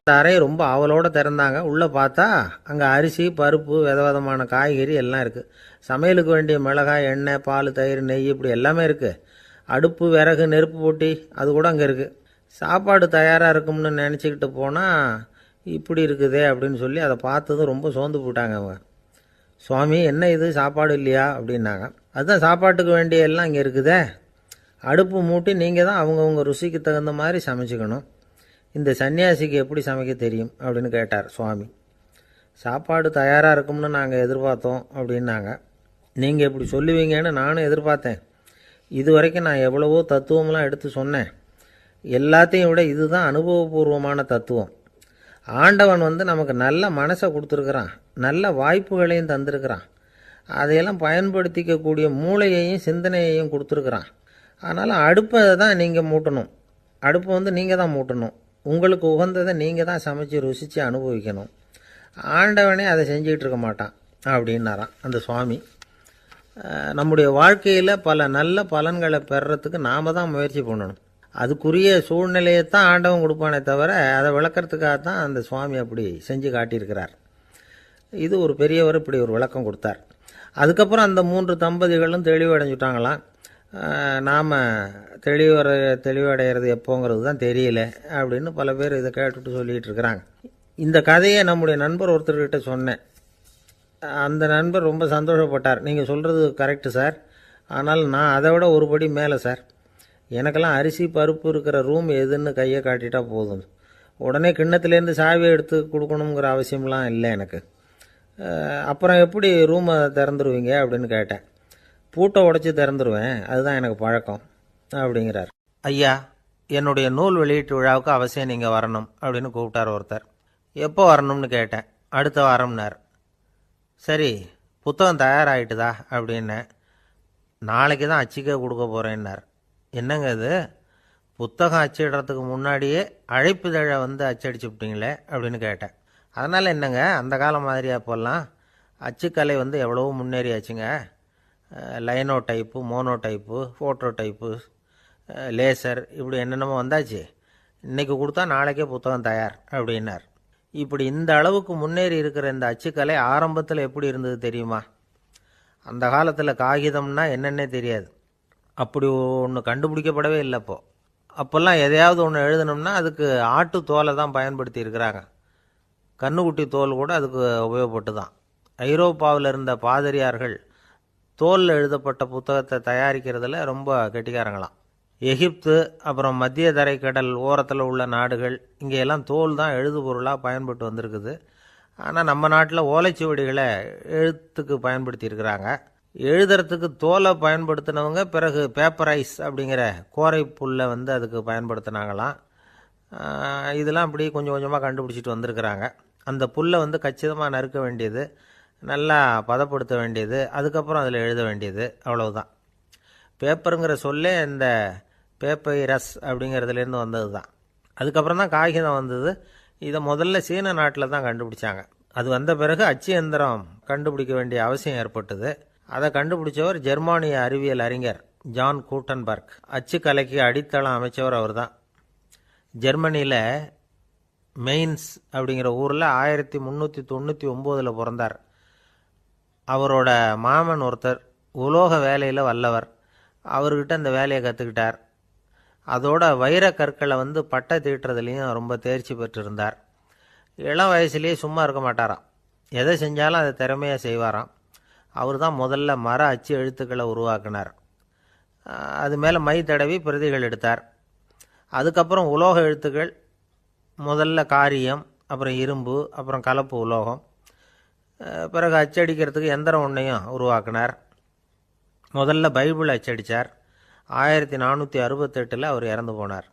அந்த அறையை ரொம்ப ஆவலோடு திறந்தாங்க. உள்ளே பார்த்தா அங்கே அரிசி, பருப்பு, விதவிதமான காய்கறி எல்லாம் இருக்குது. சமையலுக்கு வேண்டிய மிளகாய், எண்ணெய், பால், தயிர், நெய் இப்படி எல்லாமே இருக்குது. அடுப்பு, விறகு, நெருப்பு போட்டி அது கூட அங்கே இருக்குது. சாப்பாடு தயாராக இருக்கும்னு நினச்சிக்கிட்டு போனால் இப்படி இருக்குதே அப்படின்னு சொல்லி அதை பார்த்ததும் ரொம்ப சோர்ந்து போட்டாங்க அவங்க. சுவாமி, என்ன இது சாப்பாடு இல்லையா அப்படின்னாங்க. அதுதான் சாப்பாட்டுக்கு வேண்டிய எல்லாம் இங்கே இருக்குதே. அடுப்பு மூட்டி நீங்கள் தான் அவங்கவுங்க ருசிக்கு தகுந்த மாதிரி சமைச்சிக்கணும். இந்த சன்னியாசிக்கு எப்படி சமைக்க தெரியும் அப்படின்னு கேட்டார் சுவாமி. சாப்பாடு தயாராக இருக்கும்னு நாங்கள் எதிர்பார்த்தோம் அப்படின்னாங்க. நீங்கள் இப்படி சொல்லுவீங்கன்னு நானும் எதிர்பார்த்தேன். இது வரைக்கும் நான் எவ்வளவோ தத்துவம்லாம் எடுத்து சொன்னேன். எல்லாத்தையும் விட இதுதான் அனுபவபூர்வமான தத்துவம். ஆண்டவன் நமக்கு நல்ல மனசை கொடுத்துருக்குறான், நல்ல வாய்ப்புகளையும் தந்திருக்கிறான். அதையெல்லாம் பயன்படுத்திக்கக்கூடிய மூளையையும் சிந்தனையையும் கொடுத்துருக்குறான். அதனால் அடுப்பை தான் நீங்கள் மூட்டணும். அடுப்பை நீங்கள் தான் மூட்டணும். உங்களுக்கு உகந்ததை நீங்கள் தான் சமைச்சு ருசித்து அனுபவிக்கணும். ஆண்டவனே அதை செஞ்சுக்கிட்டு இருக்க மாட்டான் அப்படின்னாராம் அந்த சுவாமி. நம்முடைய வாழ்க்கையில் பல நல்ல பலன்களை பெறுறதுக்கு நாம் தான் முயற்சி பண்ணணும். அதுக்குரிய சூழ்நிலையை தான் ஆண்டவன் கொடுப்பானே தவிர அதை விளக்கிறதுக்காக தான் அந்த சுவாமி அப்படி செஞ்சு காட்டியிருக்கிறார். இது ஒரு பெரியவர் இப்படி ஒரு விளக்கம் கொடுத்தார். அதுக்கப்புறம் அந்த 3 தம்பதிகளும் தெளிவடைஞ்சுட்டாங்களாம். நாம் தெளிவடைகிறது எப்போங்கிறது தான் தெரியல அப்படின்னு பல பேர் இதை கேட்டுட்டு சொல்லிகிட்டு இருக்கிறாங்க. இந்த கதையை நம்முடைய நண்பர் ஒருத்தர்கிட்ட சொன்னேன். அந்த நண்பர் ரொம்ப சந்தோஷப்பட்டார். நீங்கள் சொல்கிறது கரெக்டு சார், ஆனால் நான் அதை விட ஒரு படி மேலே சார். எனக்கெல்லாம் அரிசி, பருப்பு இருக்கிற ரூம் எதுன்னு கையை காட்டிட்டா போதும். உடனே கிண்ணத்துலேருந்து சாவியை எடுத்து கொடுக்கணுங்கிற அவசியம்லாம் இல்லை எனக்கு. அப்புறம் எப்படி ரூமை திறந்துருவீங்க அப்படின்னு கேட்டேன். பூட்டை உடைச்சி திறந்துருவேன், அதுதான் எனக்கு பழக்கம் அப்படிங்கிறார். ஐயா, என்னுடைய நூல் வெளியீட்டு விழாவுக்கு அவசியம் நீங்கள் வரணும் அப்படின்னு கூப்பிட்டார் ஒருத்தர். எப்போ வரணும்னு கேட்டேன். அடுத்த வாரம்னார். சரி, புத்தகம் தயாராகிட்டுதா அப்படின்னேன். நாளைக்கு தான் அச்சிக்க கொடுக்க போகிறேன்னார். என்னங்க இது, புத்தகம் அச்சிடுறதுக்கு முன்னாடியே அழைப்புதழை அச்சடிச்சு விட்டீங்களே அப்படின்னு கேட்டேன். அதனால் என்னங்க, அந்த காலம் மாதிரியா இப்போல்லாம் அச்சுக்கலை எவ்வளவோ முன்னேறியாச்சுங்க. Linotype, monotype, phototype, laser இப்படி என்னென்னமோ வந்தாச்சு. இன்றைக்கி கொடுத்தா நாளைக்கே புத்தகம் தயார் அப்படின்னார். இப்படி இந்த அளவுக்கு முன்னேறி இருக்கிற இந்த அச்சுக்கலை ஆரம்பத்தில் எப்படி இருந்தது தெரியுமா? அந்த காலத்தில் காகிதம்னா என்னென்னே தெரியாது. அப்படி ஒன்று கண்டுபிடிக்கப்படவே இல்லை. அப்போல்லாம் எதையாவது ஒன்று எழுதணும்னா அதுக்கு ஆட்டு தோலை தான் பயன்படுத்தி இருக்கிறாங்க. கண்ணுக்குட்டி தோல் கூட அதுக்கு உபயோகப்பட்டு தான். ஐரோப்பாவில் இருந்த பாதிரியார்கள் தோலில் எழுதப்பட்ட புத்தகத்தை தயாரிக்கிறதுல ரொம்ப கெட்டிக்காரங்களாம். எகிப்து, அப்புறம் மத்திய தரைக்கடல் ஓரத்தில் உள்ள நாடுகள், இங்கேயெல்லாம் தோல் தான் எழுது பொருளாக பயன்பட்டு வந்திருக்குது. ஆனால் நம்ம நாட்டில் ஓலைச்சுவடிகளை எழுத்துக்கு பயன்படுத்தியிருக்கிறாங்க. எழுதுறதுக்கு தோலை பயன்படுத்தினவங்க பிறகு பேப்பரைஸ் அப்படிங்கிற கோரை புல்லை அதுக்கு பயன்படுத்தினாங்களாம். இதெல்லாம் அப்படி கொஞ்சம் கொஞ்சமாக கண்டுபிடிச்சிட்டு வந்திருக்கிறாங்க. அந்த புல்லை கச்சிதமாக நறுக்க வேண்டியது, நல்லா பதப்படுத்த வேண்டியது, அதுக்கப்புறம் அதில் எழுத வேண்டியது, அவ்வளவுதான். பேப்பருங்கிற சொல்லே இந்த பேப்பைரஸ் அப்படிங்கிறதுலேருந்து வந்தது தான். அதுக்கப்புறம் தான் காகிதம் வந்தது. இதை முதல்ல சீன நாட்டில் தான் கண்டுபிடிச்சாங்க. அது வந்த பிறகு அச்சு எந்திரம் கண்டுபிடிக்க வேண்டிய அவசியம் ஏற்பட்டது. அதை கண்டுபிடிச்சவர் ஜெர்மானிய அறிவியல் அறிஞர் ஜான் கூட்டன்பர்க். அச்சு கலைக்கு அடித்தளம் அமைச்சவர் அவர் தான். ஜெர்மனியில் மெயின்ஸ் அப்படிங்கிற ஊரில் 1399 பிறந்தார். அவரோட மாமன் ஒருத்தர் உலோக வேலையில் வல்லவர். அவர்கிட்ட அந்த வேலையை கற்றுக்கிட்டார். அதோட வைர கற்களை பட்டை தீட்டுறதுலேயும் ரொம்ப தேர்ச்சி பெற்றிருந்தார். இளம் வயசுலேயே சும்மா இருக்க மாட்டாராம். எதை செஞ்சாலும் அதை திறமையாக செய்வாராம். அவர் தான் முதல்ல மர அச்சு எழுத்துக்களை உருவாக்கினார். அது மேலே மை தடவி பிரதிகள் எடுத்தார். அதுக்கப்புறம் உலோக எழுத்துக்கள், முதல்ல காரியம், அப்புறம் இரும்பு, அப்புறம் கலப்பு உலோகம், பிறகு அச்சடிக்கிறதுக்கு எந்திரம் ஒன்றையும் உருவாக்கினார். முதல்ல பைபிள் அச்சடித்தார். 1468 அவர் இறந்து போனார்.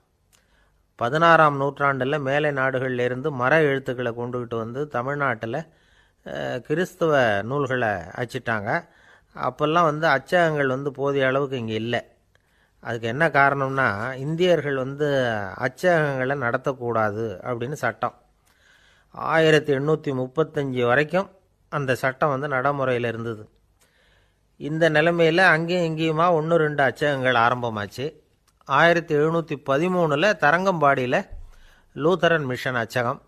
16ஆம் நூற்றாண்டில் மேலை நாடுகளிலிருந்து மர எழுத்துக்களை கொண்டுகிட்டு தமிழ்நாட்டில் கிறிஸ்தவ நூல்களை அச்சிட்டாங்க. அப்போல்லாம் அச்சகங்கள் போதிய அளவுக்கு இங்கே இல்லை. அதுக்கு என்ன காரணம்னா, இந்தியர்கள் அச்சகங்களை நடத்தக்கூடாது அப்படின்னு சட்டம். 1835 வரைக்கும் அந்த சட்டம் நடைமுறையில் இருந்தது. இந்த நிலைமையில் அங்கேயும் இங்கேயுமா 1-2 அச்சகங்கள் ஆரம்பமாச்சு. 1713 தரங்கம்பாடியில் லூத்தரன் மிஷன் அச்சகம்,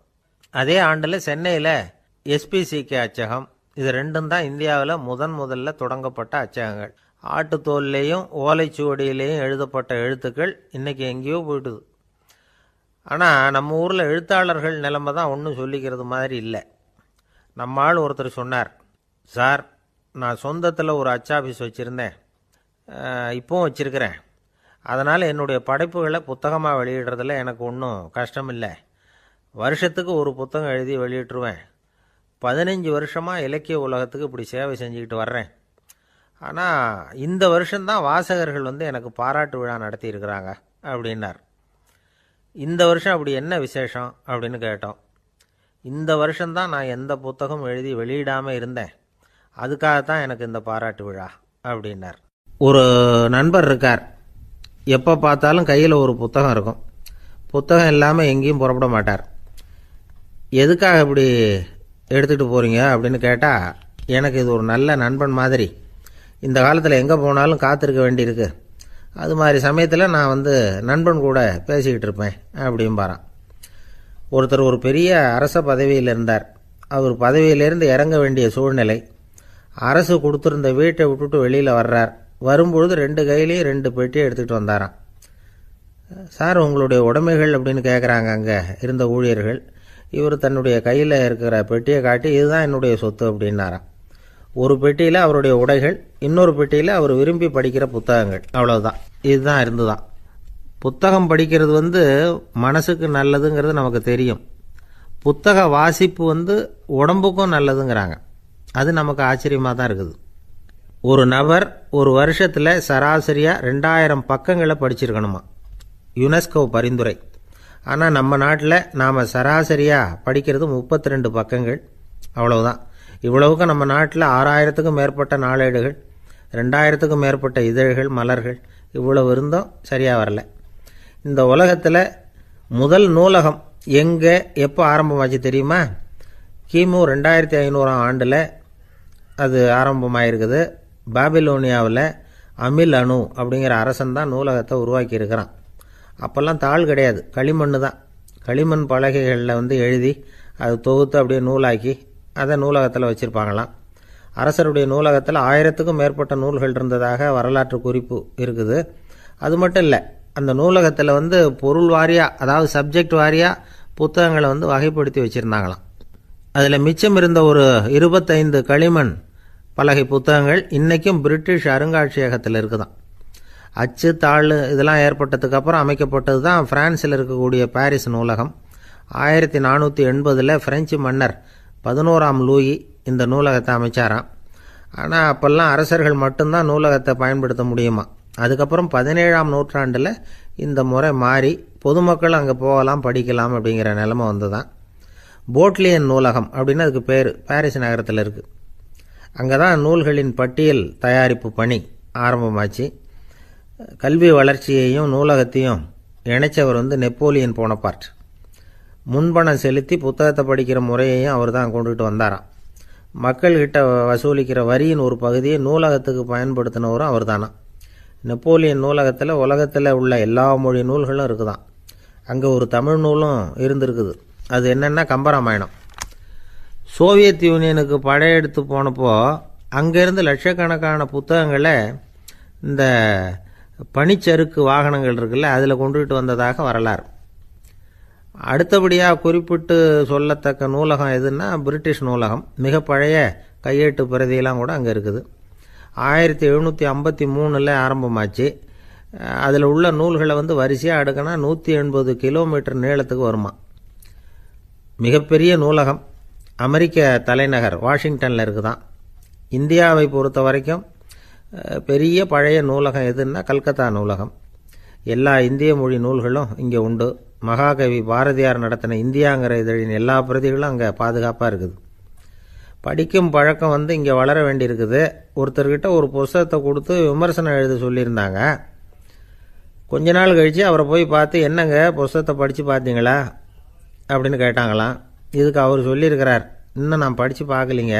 அதே ஆண்டில் சென்னையில் எஸ்பிசிகே அச்சகம், இது ரெண்டும் தான் இந்தியாவில் முதல்ல தொடங்கப்பட்ட அச்சகங்கள். ஆட்டுத்தோல்லையும் ஓலைச்சுவடியிலையும் எழுதப்பட்ட எழுத்துக்கள் இன்றைக்கி எங்கேயோ போயிட்டுது. ஆனால் நம்ம ஊரில் எழுத்தாளர்கள் நிலைமை தான் ஒன்றும் சொல்லிக்கிறது மாதிரி இல்லை. நம்ம ஆள் ஒருத்தர் சொன்னார், சார் நான் சொந்தத்தில் ஒரு அச்சாபீஸ் வச்சுருந்தேன், இப்போவும் வச்சுருக்கிறேன். அதனால் என்னுடைய படைப்புகளை புத்தகமாக வெளியிடுறதில் எனக்கு ஒன்றும் கஷ்டம் இல்லை. வருஷத்துக்கு ஒரு புத்தகம் எழுதி வெளியிட்டுருவேன். 15 வருஷமாக இலக்கிய உலகத்துக்கு இப்படி சேவை செஞ்சுக்கிட்டு வர்றேன். ஆனால் இந்த வருஷம்தான் வாசகர்கள் எனக்கு பாராட்டு விழா நடத்தியிருக்கிறாங்க அப்படின்னார். இந்த வருஷம் அப்படி என்ன விசேஷம் அப்படின்னு கேட்டோம். இந்த வருஷம்தான் நான் எந்த புத்தகம் எழுதி வெளியிடாமல் இருந்தேன், அதுக்காகத்தான் எனக்கு இந்த பாராட்டு விழா அப்படின்னார். ஒரு நண்பர் இருக்கார், எப்போ பார்த்தாலும் கையில் ஒரு புத்தகம் இருக்கும். புத்தகம் இல்லாமல் எங்கேயும் புறப்பட மாட்டார். எதுக்காக இப்படி எடுத்துகிட்டு போகிறீங்க அப்படின்னு கேட்டால், எனக்கு இது ஒரு நல்ல நண்பன் மாதிரி, இந்த காலத்தில் எங்கே போனாலும் காத்திருக்க வேண்டியிருக்கு, அது மாதிரி சமயத்தில் நான் நண்பன் கூட பேசிக்கிட்டு இருப்பேன் அப்படிம்பாரான். ஒருத்தர் ஒரு பெரிய அரச பதவியில் இருந்தார். அவர் பதவியிலேருந்து இறங்க வேண்டிய சூழ்நிலை. அரசு கொடுத்துருந்த வீட்டை விட்டுட்டு வெளியில் வர்றார். வரும்பொழுது 2 கையிலையும் 2 பெட்டியை எடுத்துகிட்டு வந்தாராம். சார் உங்களுடைய உடைமைகள் அப்படின்னு கேட்குறாங்க அங்கே இருந்த ஊழியர்கள். இவர் தன்னுடைய கையில் இருக்கிற பெட்டியை காட்டி, இதுதான் என்னுடைய சொத்து அப்படின்னாராம். ஒரு பெட்டியில் அவருடைய உடைகள், இன்னொரு பெட்டியில் அவர் விரும்பி படிக்கிற புத்தகங்கள், அவ்வளவுதான். இதுதான் இருந்துதான். புத்தகம் படிக்கிறது மனசுக்கு நல்லதுங்கிறது நமக்கு தெரியும். புத்தக வாசிப்பு உடம்புக்கும் நல்லதுங்கிறாங்க. அது நமக்கு ஆச்சரியமாக தான் இருக்குது. ஒரு நபர் ஒரு வருஷத்தில் சராசரியாக 2000 பக்கங்களை படிச்சிருக்கணுமா, யுனெஸ்கோ பரிந்துரை. ஆனால் நம்ம நாட்டில் நாம் சராசரியாக படிக்கிறது 32 பக்கங்கள், அவ்வளவுதான். இவ்வளவுக்கு நம்ம நாட்டில் 6000த்துக்கும் மேற்பட்ட நாளேடுகள், 2000த்துக்கும் மேற்பட்ட இதழ்கள், மலர்கள், இவ்வளவு இருந்தும் சரியாக வரல. இந்த உலகத்தில் முதல் நூலகம் எங்கே எப்போ ஆரம்பமாச்சு தெரியுமா? கிமு 2500ஆம் ஆண்டில் அது ஆரம்பமாயிருக்குது. பாபிலோனியாவில் அமில் அணு அப்படிங்கிற அரசன் தான் நூலகத்தை உருவாக்கியிருக்கிறான். அப்போல்லாம் தாள் கிடையாது, களிமண் தான். களிமண் பலகைகளில் எழுதி அது தொகுத்து அப்படியே நூலாக்கி அதை நூலகத்தில் வச்சுருப்பாங்களாம். அரசருடைய நூலகத்தில் 1000த்துக்கும் மேற்பட்ட நூல்கள் இருந்ததாக வரலாற்று குறிப்பு இருக்குது. அது மட்டும் இல்லை, அந்த நூலகத்தில் பொருள் வாரியாக, அதாவது சப்ஜெக்ட் வாரியாக புத்தகங்களை வகைப்படுத்தி வச்சுருந்தாங்களாம். அதில் மிச்சம் இருந்த ஒரு 25 களிமண் பலகை புத்தகங்கள் இன்றைக்கும் பிரிட்டிஷ் அருங்காட்சியகத்தில் இருக்குதான். அச்சு தாள் இதெல்லாம் ஏற்பட்டதுக்கப்புறம் அமைக்கப்பட்டது தான் பிரான்சில் இருக்கக்கூடிய பாரிஸ் நூலகம். 1480 பிரெஞ்சு மன்னர் 11ஆம் லூயி இந்த நூலகத்தை அமைச்சாராம். ஆனால் அப்போல்லாம் அரசர்கள் மட்டும்தான் நூலகத்தை பயன்படுத்த முடியுமா. அதுக்கப்புறம் 17ஆம் நூற்றாண்டில் இந்த முறை மாறி பொதுமக்கள் அங்கே போகலாம், படிக்கலாம் அப்படிங்கிற நிலைமை தான். போட்லியன் நூலகம் அப்படின்னு அதுக்கு பேர், பாரிஸ் நகரத்தில் இருக்குது. அங்கே தான் நூல்களின் பட்டியல் தயாரிப்பு பணி ஆரம்பமாச்சு. கல்வி வளர்ச்சியையும் நூலகத்தையும் இணைச்சவர் நெப்போலியன் போனபார்ட். முன்பணம் செலுத்தி புத்தகத்தை படிக்கிற முறையையும் அவர் தான் கொண்டுகிட்டு வந்தாராம். மக்கள்கிட்ட வசூலிக்கிற வரியின் ஒரு பகுதியை நூலகத்துக்கு பயன்படுத்தினவரும் அவர் தானா. நெப்போலியன் நூலகத்தில் உலகத்தில் உள்ள எல்லா மொழி நூல்களும் இருக்குதான். அங்கே ஒரு தமிழ் நூலும் இருந்திருக்குது. அது என்னென்னா கம்பராமாயணம். சோவியத் யூனியனுக்கு படையெடுத்து போனப்போ அங்கேருந்து லட்சக்கணக்கான புத்தகங்களை இந்த பனிச்சறுக்கு வாகனங்கள் இருக்குல்ல, அதில் கொண்டுகிட்டு வந்ததாக வரலாறு. அடுத்தபடியாக குறிப்பிட்டு சொல்லத்தக்க நூலகம் எதுன்னா பிரிட்டிஷ் நூலகம். மிக பழைய கையெழுத்து பிரதியெல்லாம் கூட அங்கே இருக்குது. 1753 ஆரம்பமாச்சு. அதில் உள்ள நூல்களை வரிசையாக அடுக்கினா 180 கிலோமீட்டர் நீளத்துக்கு வருமா. மிகப்பெரிய நூலகம் அமெரிக்க தலைநகர் வாஷிங்டனில் இருக்குதான். இந்தியாவை பொறுத்த வரைக்கும் பெரிய பழைய நூலகம் எதுன்னா கல்கத்தா நூலகம். எல்லா இந்திய மொழி நூல்களும் இங்கே உண்டு. மகாகவி பாரதியார் நடத்தின இந்தியாங்கிற இதழின் எல்லா பிரதிகளும் அங்கே பாதுகாப்பாக இருக்குது. படிக்கும் பழக்கம் இங்கே வளர வேண்டியிருக்குது. ஒருத்தர்கிட்ட ஒரு புஸ்தகத்தை கொடுத்து விமர்சனம் எழுத சொல்லியிருந்தாங்க. கொஞ்ச நாள் கழித்து அவரை போய் பார்த்து, என்னங்க புஸ்தகத்தை படித்து பார்த்தீங்களா அப்படின்னு கேட்டாங்களாம். இதுக்கு அவர் சொல்லியிருக்கிறார், இன்னும் நான் படித்து பார்க்கலிங்க,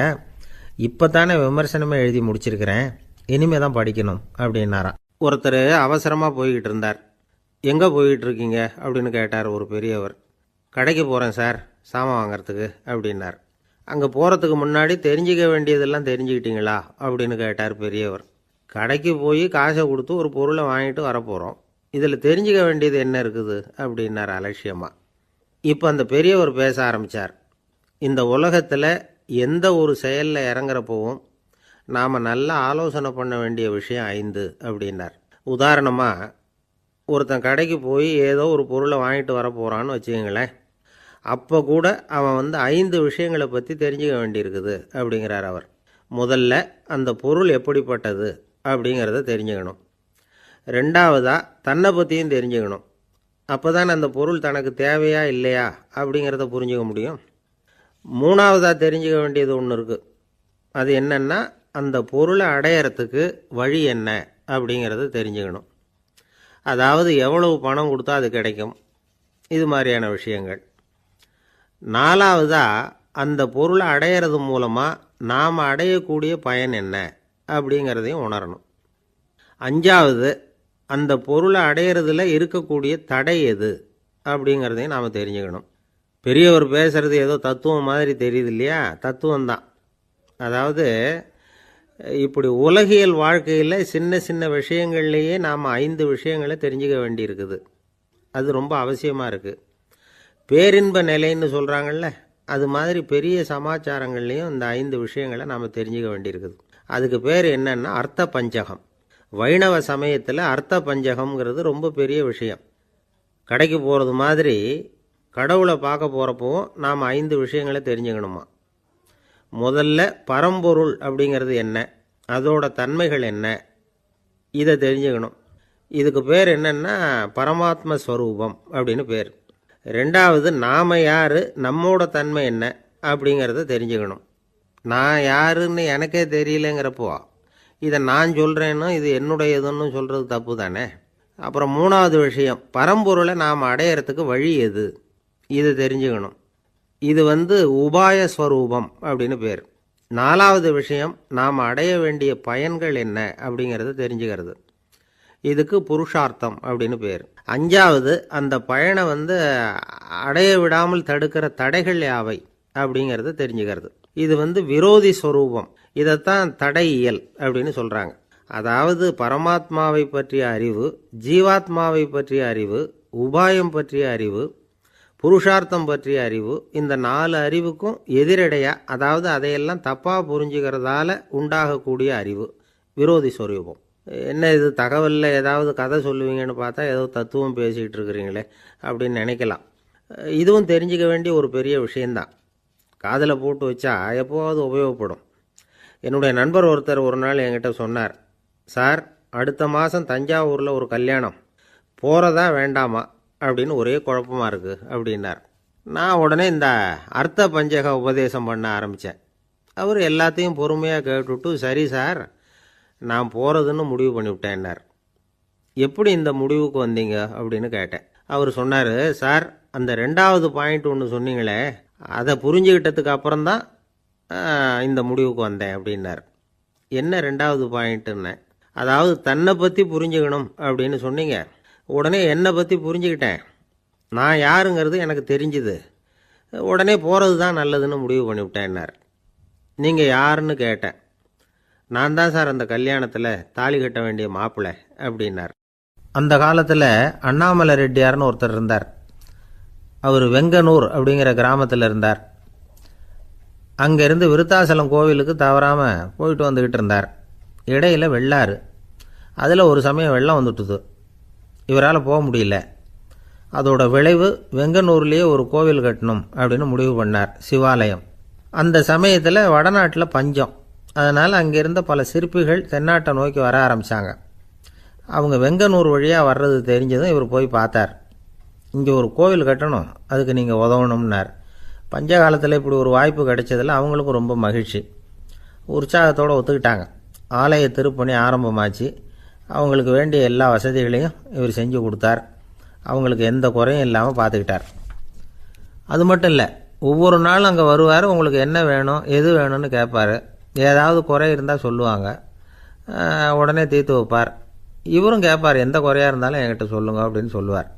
இப்போ தானே விமர்சனமே எழுதி முடிச்சிருக்கிறேன், இனிமே தான் படிக்கணும் அப்படின்னாராம். ஒருத்தர் அவசரமாக போய்கிட்டு இருந்தார். எங்கே போய்கிட்டு இருக்கீங்க அப்படின்னு கேட்டார் ஒரு பெரியவர். கடைக்கு போகிறேன் சார், சாமான் வாங்கிறதுக்கு அப்படின்னார். அங்கே போகிறதுக்கு முன்னாடி தெரிஞ்சிக்க வேண்டியதெல்லாம் தெரிஞ்சுக்கிட்டீங்களா அப்படின்னு கேட்டார் பெரியவர். கடைக்கு போய் காசை கொடுத்து ஒரு பொருளை வாங்கிட்டு வரப்போகிறோம், இதில் தெரிஞ்சிக்க வேண்டியது என்ன இருக்குது அப்படின்னார் அலட்சியமாக. இப்போ அந்த பெரியவர் பேச ஆரம்பித்தார். இந்த உலகத்தில் எந்த ஒரு செயலில் இறங்குறப்போவும் நாம் நல்லா ஆலோசனை பண்ண வேண்டிய விஷயம் 5 அப்படின்னார். உதாரணமாக, ஒருத்தன் கடைக்கு போய் ஏதோ ஒரு பொருளை வாங்கிட்டு வர போகிறான்னு வச்சுக்கோங்களேன். அப்போ கூட அவன் 5 விஷயங்களை பற்றி தெரிஞ்சுக்க வேண்டியிருக்குது அப்படிங்கிறார் அவர். முதல்ல அந்த பொருள் எப்படிப்பட்டது அப்படிங்கிறத தெரிஞ்சுக்கணும். ரெண்டாவதாக தன்னை பற்றியும் தெரிஞ்சுக்கணும். அப்போ தான் அந்த பொருள் தனக்கு தேவையா இல்லையா அப்படிங்கிறத புரிஞ்சுக்க முடியும். மூணாவதாக தெரிஞ்சுக்க வேண்டியது ஒன்று இருக்குது. அது என்னென்னா, அந்த பொருளை அடையிறதுக்கு வழி என்ன அப்படிங்கிறத தெரிஞ்சுக்கணும். அதாவது எவ்வளவு பணம் கொடுத்தா அது கிடைக்கும், இது மாதிரியான விஷயங்கள். நாலாவதாக அந்த பொருளை அடையிறது மூலமாக நாம் அடையக்கூடிய பயன் என்ன அப்படிங்கிறதையும் உணரணும். அஞ்சாவது, அந்த பொருளை அடையிறதுல இருக்கக்கூடிய தடை எது அப்படிங்கிறதையும் நாம் தெரிஞ்சுக்கணும். பெரியவர் பேசுகிறது ஏதோ தத்துவம் மாதிரி தெரியுது இல்லையா? தத்துவம்தான். அதாவது இப்படி உலகியல் வாழ்க்கையில் சின்ன சின்ன விஷயங்கள்லேயே நாம் 5 விஷயங்களை தெரிஞ்சுக்க வேண்டியிருக்குது. அது ரொம்ப அவசியமாக இருக்குது. பேரின்ப நிலைன்னு சொல்கிறாங்கள்ல, அது மாதிரி பெரிய சமாச்சாரங்கள்லேயும் இந்த 5 விஷயங்களை நாம் தெரிஞ்சுக்க வேண்டியிருக்குது. அதுக்கு பேர் என்னன்னா அர்த்த பஞ்சகம். வைணவ சமயத்தில் அர்த்த பஞ்சகம்ங்கிறது ரொம்ப பெரிய விஷயம். கடைக்கு போகிறது மாதிரி கடவுளை பார்க்க போகிறப்பவும் நாம் 5 விஷயங்களை தெரிஞ்சுக்கணுமா. முதல்ல பரம்பொருள் அப்படிங்கிறது என்ன, அதோட தன்மைகள் என்ன, இதை தெரிஞ்சுக்கணும். இதுக்கு பேர் என்னன்னா பரமாத்ம ஸ்வரூபம் அப்படின்னு பேர். ரெண்டாவது, நாம் யார், நம்மோட தன்மை என்ன அப்படிங்கிறத தெரிஞ்சுக்கணும். நான் யாருன்னு எனக்கே தெரியலங்கிறப்போ இதை நான் சொல்கிறேன்னு இது என்னுடையதுன்னு சொல்கிறது தப்பு தானே. அப்புறம் மூணாவது விஷயம், பரம்பொருளை நாம் அடையிறதுக்கு வழி எது, இதை தெரிஞ்சுக்கணும். இது உபாய ஸ்வரூபம் அப்படின்னு பேர். நாலாவது விஷயம், நாம் அடைய வேண்டிய பயன்கள் என்ன அப்படிங்கிறத தெரிஞ்சுக்கிறது. இதுக்கு புருஷார்த்தம் அப்படின்னு பேர். அஞ்சாவது, அந்த பயனை அடைய விடாமல் தடுக்கிற தடைகள் யாவை அப்படிங்கிறத தெரிஞ்சுக்கிறது. இது விரோதி ஸ்வரூபம். இதைத்தான் தடையியல் அப்படின்னு சொல்கிறாங்க. அதாவது பரமாத்மாவை பற்றிய அறிவு, ஜீவாத்மாவை பற்றிய அறிவு, உபாயம் பற்றிய அறிவு, புருஷார்த்தம் பற்றிய அறிவு, இந்த 4 அறிவுக்கும் எதிரடையாக, அதாவது அதையெல்லாம் தப்பாக புரிஞ்சுக்கிறதால உண்டாகக்கூடிய அறிவு விரோதி ஸ்வரூபம். என்ன இது தகவலில் ஏதாவது கதை சொல்லுவீங்கன்னு பார்த்தா ஏதோ தத்துவம் பேசிகிட்டு இருக்கிறீங்களே அப்படின்னு நினைக்கலாம். இதுவும் தெரிஞ்சிக்க வேண்டிய ஒரு பெரிய விஷயந்தான். காதில் போட்டு வச்சா எப்போவாவது உபயோகப்படும். என்னுடைய நண்பர் ஒருத்தர் ஒரு நாள் என்கிட்ட சொன்னார், சார், அடுத்த மாதம் தஞ்சாவூரில் ஒரு கல்யாணம், போகிறதா வேண்டாமா அப்படின்னு ஒரே குழப்பமாக இருக்குது அப்படின்னார். நான் உடனே இந்த அர்த்த பஞ்சக உபதேசம் பண்ண ஆரம்பித்தேன். அவர் எல்லாத்தையும் பொறுமையாக கேட்டுவிட்டு, சரி சார், நான் போகிறதுன்னு முடிவு பண்ணிவிட்டேன்னார். எப்படி இந்த முடிவுக்கு வந்தீங்க அப்படின்னு கேட்டேன். அவர் சொன்னார், சார், அந்த 2வது பாயிண்ட் ஒன்று சொன்னீங்களே, அதை புரிஞ்சுக்கிட்டதுக்கு அப்புறம்தான் இந்த முடிவுக்கு வந்தேன் அப்படின்னார். என்ன 2வது பாயிண்ட்டுன்னு? அதாவது தன்னை பற்றி புரிஞ்சுக்கணும் அப்படின்னு சொன்னீங்க. உடனே என்னை பற்றி புரிஞ்சுக்கிட்டேன், நான் யாருங்கிறது எனக்கு தெரிஞ்சுது, உடனே போகிறது தான் நல்லதுன்னு முடிவு பண்ணிவிட்டேன்னார். நீங்கள் யாருன்னு கேட்டேன். நான் தான் சார் அந்த கல்யாணத்தில் தாலி கட்ட வேண்டிய மாப்பிள்ளை அப்படின்னார். அந்த காலத்தில் அண்ணாமலை ரெட்டியார்னு ஒருத்தர் இருந்தார். அவர் வெங்கனூர் அப்படிங்கிற கிராமத்தில் இருந்தார். அங்கேருந்து விருத்தாசலம் கோவிலுக்கு தவறாமல் போயிட்டு வந்துக்கிட்டு இருந்தார். இடையில் வெள்ளாறு, அதில் ஒரு சமயம் வெள்ளம் வந்துட்டுது. இவரால் போக முடியல. அதோட விளைவு வெங்கனூர்லேயே ஒரு கோவில் கட்டணும் அப்படின்னு முடிவு பண்ணார், சிவாலயம். அந்த சமயத்தில் வடநாட்டில் பஞ்சம். அதனால் அங்கே இருந்த பல சிற்பிகள் தென்னாட்டை நோக்கி வர ஆரம்பித்தாங்க. அவங்க வெங்கனூர் வழியாக வர்றது தெரிஞ்சதும் இவர் போய் பார்த்தார். இங்கே ஒரு கோவில் கட்டணும், அதுக்கு நீங்கள் உதவணும்னார். பஞ்ச காலத்தில் இப்படி ஒரு வாய்ப்பு கிடைச்சதில் அவங்களுக்கும் ரொம்ப மகிழ்ச்சி. உற்சாகத்தோடு ஒத்துக்கிட்டாங்க. ஆலய திருப்பணி ஆரம்பமாச்சு. அவங்களுக்கு வேண்டிய எல்லா வசதிகளையும் இவர் செஞ்சு கொடுத்தார். அவங்களுக்கு எந்த குறையும் இல்லாமல் பார்த்துக்கிட்டார். அது மட்டும் இல்லை, ஒவ்வொரு நாளும் அங்கே வருவார். உங்களுக்கு என்ன வேணும், எது வேணும்னு கேட்பார். ஏதாவது குறை இருந்தால் சொல்லுவாங்க, உடனே தீர்த்து வைப்பார். இவரும் கேட்பார், எந்த குறையாக இருந்தாலும் என்கிட்ட சொல்லுங்க அப்படின்னு சொல்லுவார்.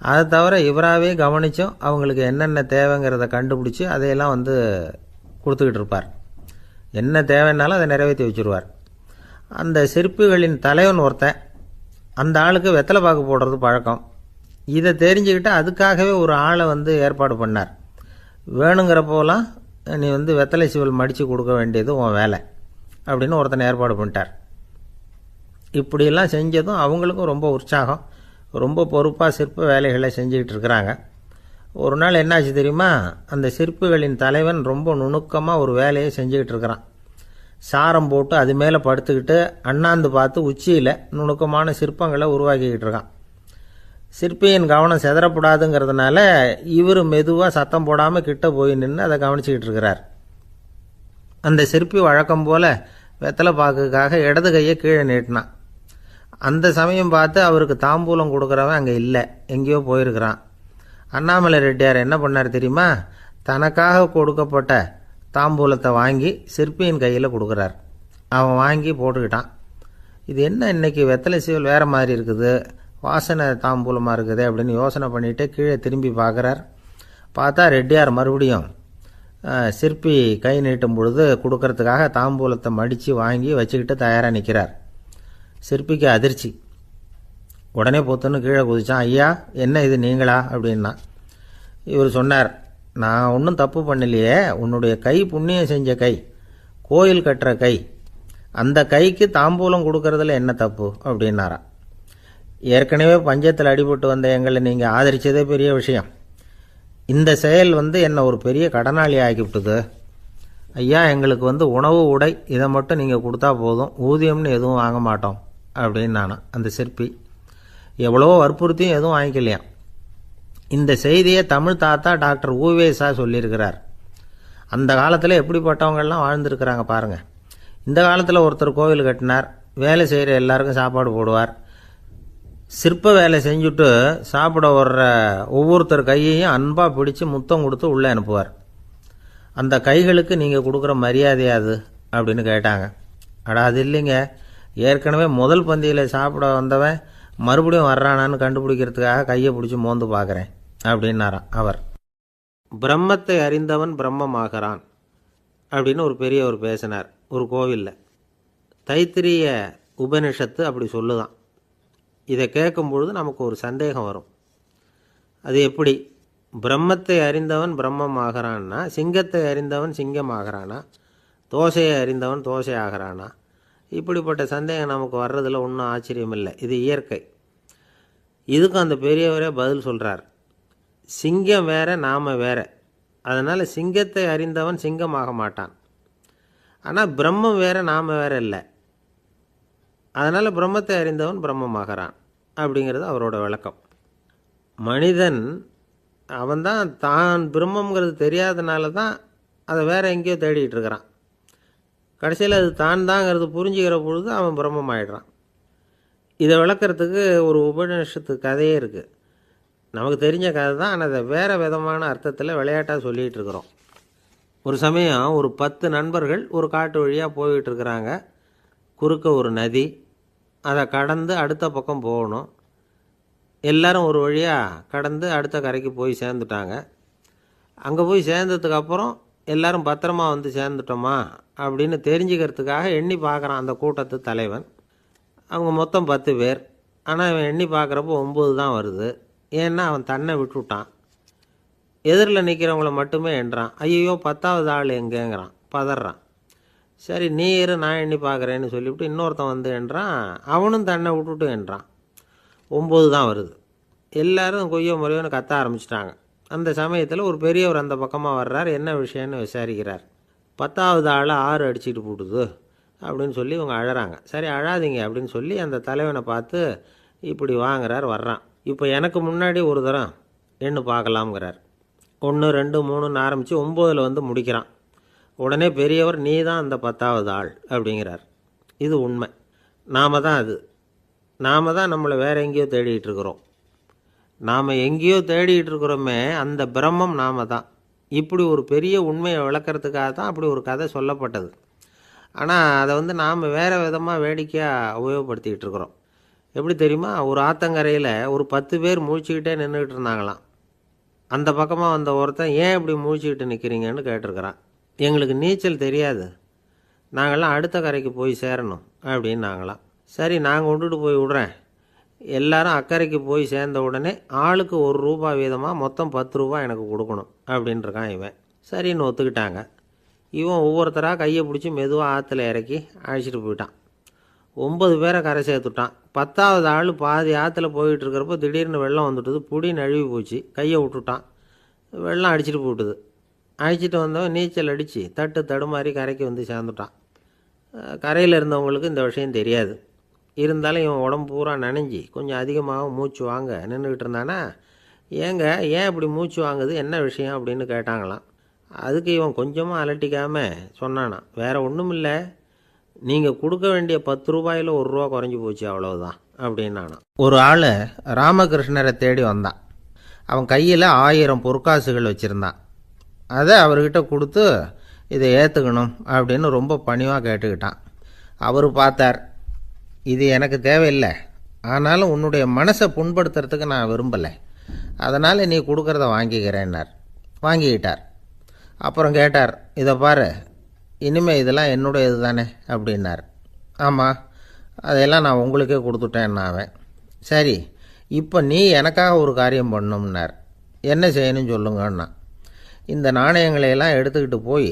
அதை தவிர இவராகவே கவனித்தும் அவங்களுக்கு என்னென்ன தேவைங்கிறத கண்டுபிடிச்சி அதையெல்லாம் வந்து கொடுத்துக்கிட்டு இருப்பார். என்ன தேவைன்னாலும் அதை நிறைவேற்றி வச்சுருவார். அந்த சிற்பிகளின் தலைவன் ஒருத்தன், அந்த ஆளுக்கு வெத்தலை பாக்கு போடுறது பழக்கம். இதை தெரிஞ்சுக்கிட்டு அதுக்காகவே ஒரு ஆளை வந்து ஏற்பாடு பண்ணார். வேணுங்கிறப்போலாம் நீ வந்து வெத்தலை சீவல் மடித்து கொடுக்க வேண்டியது உன் வேலை அப்படின்னு ஒருத்தனை ஏற்பாடு பண்ணிட்டார். இப்படியெல்லாம் செஞ்சதும் அவங்களுக்கும் ரொம்ப உற்சாகம். ரொம்ப பொறுப்பாக சிற்ப வேலைகளை செஞ்சுக்கிட்டு இருக்கிறாங்க. ஒரு நாள் என்னாச்சு தெரியுமா? அந்த சிற்பிகளின் தலைவன் ரொம்ப நுணுக்கமாக ஒரு வேலையை செஞ்சுக்கிட்டு இருக்கிறான். சாரம் போட்டு அது மேலே படுத்துக்கிட்டு அண்ணாந்து பார்த்து உச்சியில் நுணுக்கமான சிற்பங்களை உருவாக்கிக்கிட்டு இருக்கான். சிற்பியின் கவனம் செதறப்படாதுங்கிறதுனால இவர் மெதுவாக சத்தம் போடாமல் கிட்ட போய் நின்று அதை கவனிச்சிக்கிட்டு இருக்கிறார். அந்த சிற்பி வழக்கம் போல் வெத்தலை பாக்குக்காக இடது கையை கீழே நீட்டினான். அந்த சமயம் பார்த்து அவருக்கு தாம்பூலம் கொடுக்குறவன் அங்கே இல்லை, எங்கேயோ போயிருக்கிறான். அண்ணாமலை ரெட்டியார் என்ன பண்ணார் தெரியுமா? தனக்காக கொடுக்கப்பட்ட தாம்பூலத்தை வாங்கி சிற்பியின் கையில் கொடுக்குறார். அவன் வாங்கி போட்டுக்கிட்டான். இது என்ன இன்னைக்கு வெத்தலை சீவல் வேறு மாதிரி இருக்குது, வாசனை தாம்பூலமாக இருக்குது அப்படின்னு யோசனை பண்ணிவிட்டு கீழே திரும்பி பார்க்குறார். பார்த்தா ரெட்டியார் மறுபடியும் சிற்பி கை நீட்டும் பொழுது கொடுக்கறதுக்காக தாம்பூலத்தை மடித்து வாங்கி வச்சுக்கிட்டு தயாராக நிற்கிறார். சிற்பிக்கு அதிர்ச்சி. உடனே பொத்துன்னு கீழே குதிச்சான். ஐயா, என்ன இது நீங்களா அப்படின்னா. இவர் சொன்னார், நான் ஒன்றும் தப்பு பண்ணலையே, உன்னுடைய கை புண்ணியம் செஞ்ச கை, கோயில் கட்டுற கை, அந்த கைக்கு தாம்பூலம் கொடுக்கறதுல என்ன தப்பு அப்படின்னாராம். ஏற்கனவே பஞ்சத்தில் அடிபட்டு வந்த எங்களை நீங்கள் ஆதரித்ததே பெரிய விஷயம். இந்த செயல் வந்து என்னை ஒரு பெரிய கடனாளி ஆக்கிவிட்டுது. ஐயா, எங்களுக்கு வந்து உணவு உடை இதை மட்டும் நீங்கள் கொடுத்தா போதும், ஊதியம்னு எதுவும் வாங்க மாட்டோம் அப்படின்னு நானும். அந்த சிற்பி எவ்வளவோ வற்புறுத்தியும் எதுவும் வாங்கிக்கலையாம். இந்த செய்தியை தமிழ் தாத்தா டாக்டர் ஊவேசா சொல்லியிருக்கிறார். அந்த காலத்தில் எப்படிப்பட்டவங்கள்லாம் வாழ்ந்துருக்கிறாங்க பாருங்கள். இந்த காலத்தில் ஒருத்தர் கோவில் கட்டினார், வேலை செய்கிற எல்லாருக்கும் சாப்பாடு போடுவார். சிற்ப வேலை செஞ்சுட்டு சாப்பிட வர்ற ஒவ்வொருத்தர் கையையும் அன்பாக பிடிச்சி முத்தம் கொடுத்து உள்ளே அனுப்புவார். அந்த கைகளுக்கு நீங்கள் கொடுக்குற மரியாதையாது அப்படின்னு கேட்டாங்க. அடா, அது இல்லைங்க, ஏற்கனவே முதல் பந்தியில் சாப்பிட வந்தவன் மறுபடியும் வர்றானான்னு கண்டுபிடிக்கிறதுக்காக கையை பிடிச்சி மோந்து பார்க்குறேன் அப்படின்னாராம் அவர். பிரம்மத்தை அறிந்தவன் பிரம்மமாகறான் அப்படின்னு ஒரு பெரியவர் பேசினார் ஒரு கோவிலில். தைத்திரிய உபனிஷத்து அப்படி சொல்லுதான். இதை கேட்கும் பொழுது நமக்கு ஒரு சந்தேகம் வரும். அது எப்படி? பிரம்மத்தை அறிந்தவன் பிரம்மம் ஆகிறான்னா, சிங்கத்தை அறிந்தவன் சிங்கம் ஆகிறானா, தோசையை அறிந்தவன் தோசை ஆகிறானா? இப்படிப்பட்ட சந்தேகம் நமக்கு வர்றதில் ஒன்றும் ஆச்சரியம் இல்லை. இது இயற்கை. இதுக்கும் அந்த பெரியவரே பதில் சொல்கிறார். சிங்கம் வேற, நாம் வேற. அதனால் சிங்கத்தை அறிந்தவன் சிங்கம் ஆக மாட்டான். ஆனால் பிரம்மம் வேற, நாம் வேற இல்லை. அதனால் பிரம்மத்தை அறிந்தவன் பிரம்மமாகறான் அப்படிங்கிறது அவரோட விளக்கம். மனிதன் அவன்தான் தான் பிரம்மங்கிறது தெரியாதனால தான் அதை வேற எங்கேயோ தேடிட்டு இருக்கிறான். கடைசியில் அது தான் தாங்கிறது புரிஞ்சுக்கிற பொழுது அவன் பிரம்மம் ஆயிடுறான். இதை விளக்கிறதுக்கு ஒரு உபநிஷத்து கதையே இருக்குது. நமக்கு தெரிஞ்ச கதை தான், ஆனால் அதை வேறு விதமான அர்த்தத்தில் விளையாட்டாக சொல்லிகிட்டு இருக்கிறோம். ஒரு சமயம் ஒரு 10 நண்பர்கள் ஒரு காட்டு வழியாக போய்கிட்டு இருக்கிறாங்க. குறுக்க ஒரு நதி, அதை கடந்து அடுத்த பக்கம் போகணும். எல்லாரும் ஒரு வழியாக கடந்து அடுத்த கரைக்கு போய் சேர்ந்துட்டாங்க. அங்கே போய் சேர்ந்ததுக்கப்புறம் எல்லாரும் பத்திரமா வந்து சேர்ந்துட்டோமா அப்படின்னு தெரிஞ்சுக்கிறதுக்காக எண்ணி பார்க்குறான் அந்த கூட்டத்து தலைவன். அவங்க மொத்தம் 10 பேர். ஆனால் அவன் எண்ணி பார்க்குறப்போ 9 தான் வருது. ஏன்னா அவன் தன்னை விட்டுவிட்டான். எதிரில் நிற்கிறவங்கள மட்டுமே எண்ணுறான். ஐயோ 10வது ஆள் எங்கேங்கிறான், பதறான். சரி நீ இரு, நான் எண்ணி பார்க்குறேன்னு சொல்லிவிட்டு இன்னொருத்தன் வந்து எண்ணுறான். அவனும் தன்னை விட்டுட்டு எண்ணுறான். 9 தான் வருது. எல்லோரும் கொய்யோ முறையோன்னு கத்த ஆரம்பிச்சிட்டாங்க. அந்த சமயத்தில் ஒரு பெரியவர் அந்த பக்கமாக வர்றார். என்ன விஷயம்னு விசாரிக்கிறார். 10வது ஆள் 6 அடிச்சுட்டு போட்டுது அப்படின்னு சொல்லி இவங்க அழறாங்க. சரி அழாதீங்க அப்படின்னு சொல்லி அந்த தலைவனை பார்த்து இப்படி வாங்குறார். வர்றான். இப்போ எனக்கு முன்னாடி ஒரு தரம் எண்ணு பார்க்கலாம்ங்கிறார். 1 2 3ன்னு ஆரம்பித்து 9ல் வந்து முடிக்கிறான். உடனே பெரியவர் நீ தான் அந்த 10வது ஆள் அப்படிங்கிறார். இது உண்மை. நாம் தான் அது. நாம் தான் நம்மளை வேறு எங்கேயோ தேடிகிட்டு இருக்கிறோம். நாம் எங்கேயோ தேடிகிட்டு இருக்கிறோமே, அந்த பிரம்மம் நாம் தான். இப்படி ஒரு பெரிய உண்மையை விளக்கிறதுக்காக தான் அப்படி ஒரு கதை சொல்லப்பட்டது. ஆனால் அதை வந்து நாம் வேறு விதமாக வேடிக்கையாக உபயோகப்படுத்திக்கிட்டு இருக்கிறோம். எப்படி தெரியுமா? ஒரு ஆத்தங்கரையில் ஒரு 10 பேர் முழிச்சுக்கிட்டே நின்றுக்கிட்டு இருந்தாங்களாம். அந்த பக்கமாக வந்த ஒருத்தன், ஏன் இப்படி முழிச்சுக்கிட்டு நிற்கிறீங்கன்னு கேட்டிருக்கிறான். எங்களுக்கு நீச்சல் தெரியாது, நாங்கள்லாம் அடுத்த கரைக்கு போய் சேரணும் அப்படின்னாங்களாம். சரி, நான் கொண்டுட்டு போய் விடுறேன். எல்லாரும் அக்கறைக்கு போய் சேர்ந்த உடனே ஆளுக்கு ₹1 வீதமாக மொத்தம் ₹10 எனக்கு கொடுக்கணும் அப்படின்ட்டுருக்கான் இவன். சரின்னு ஒத்துக்கிட்டாங்க. இவன் ஒவ்வொருத்தராக கையை பிடிச்சி மெதுவாக ஆற்றுல இறக்கி அழைச்சிட்டு போயிட்டான். 9 பேரை கரை சேர்த்துட்டான். 10வது ஆள் பாதி ஆற்றுல போயிட்டு இருக்கிறப்போ திடீர்னு வெள்ளம் வந்துட்டுது. புடி நழுவி போச்சு. கையை விட்டுட்டான். வெள்ளம் அடிச்சிட்டு போட்டுது. அழைச்சிட்டு வந்தவன் நீச்சல் அடித்து தட்டு தடுமாறி கரைக்கு வந்து சேர்ந்துட்டான். கரையில் இருந்தவங்களுக்கு இந்த விஷயம் தெரியாது. இருந்தாலும் இவன் உடம்பு பூரா நனைஞ்சி கொஞ்சம் அதிகமாக மூச்சு வாங்க நின்றுக்கிட்டு இருந்தானா, ஏங்க ஏன் இப்படி மூச்சு வாங்குது, என்ன விஷயம் அப்படின்னு கேட்டாங்களாம். அதுக்கு இவன் கொஞ்சமாக அலட்டிக்காமல் சொன்னானா, வேறு ஒன்றும் இல்லை, நீங்கள் கொடுக்க வேண்டிய ₹10 ₹1 குறைஞ்சி போச்சு, அவ்வளவுதான் அப்படின்னானா. ஒரு ஆள் ராமகிருஷ்ணரை தேடி வந்தான். அவன் கையில் 1000 பொற்காசுகள் வச்சுருந்தான். அதை அவர்கிட்ட கொடுத்து இதை ஏற்றுக்கணும் அப்படின்னு ரொம்ப பணிவாக கேட்டுக்கிட்டான். அவர் பார்த்தார், இது எனக்கு தேவையில்லை, ஆனாலும் உன்னுடைய மனசை புண்படுத்துறதுக்கு நான் விரும்பலை, அதனால் நீ கொடுக்குறத வாங்கிக்கிறேன்னார். வாங்கிக்கிட்டார். அப்புறம் கேட்டார், இதை பாரு, இனிமேல் இதெல்லாம் என்னுடைய இது தானே அப்படின்னார். ஆமாம், அதையெல்லாம் நான் உங்களுக்கே கொடுத்துட்டேன் அவன். சரி, இப்போ நீ எனக்காக ஒரு காரியம் பண்ணணும்னார். என்ன செய்யணும்னு சொல்லுங்கன்னா, இந்த நாணயங்களையெல்லாம் எடுத்துக்கிட்டு போய்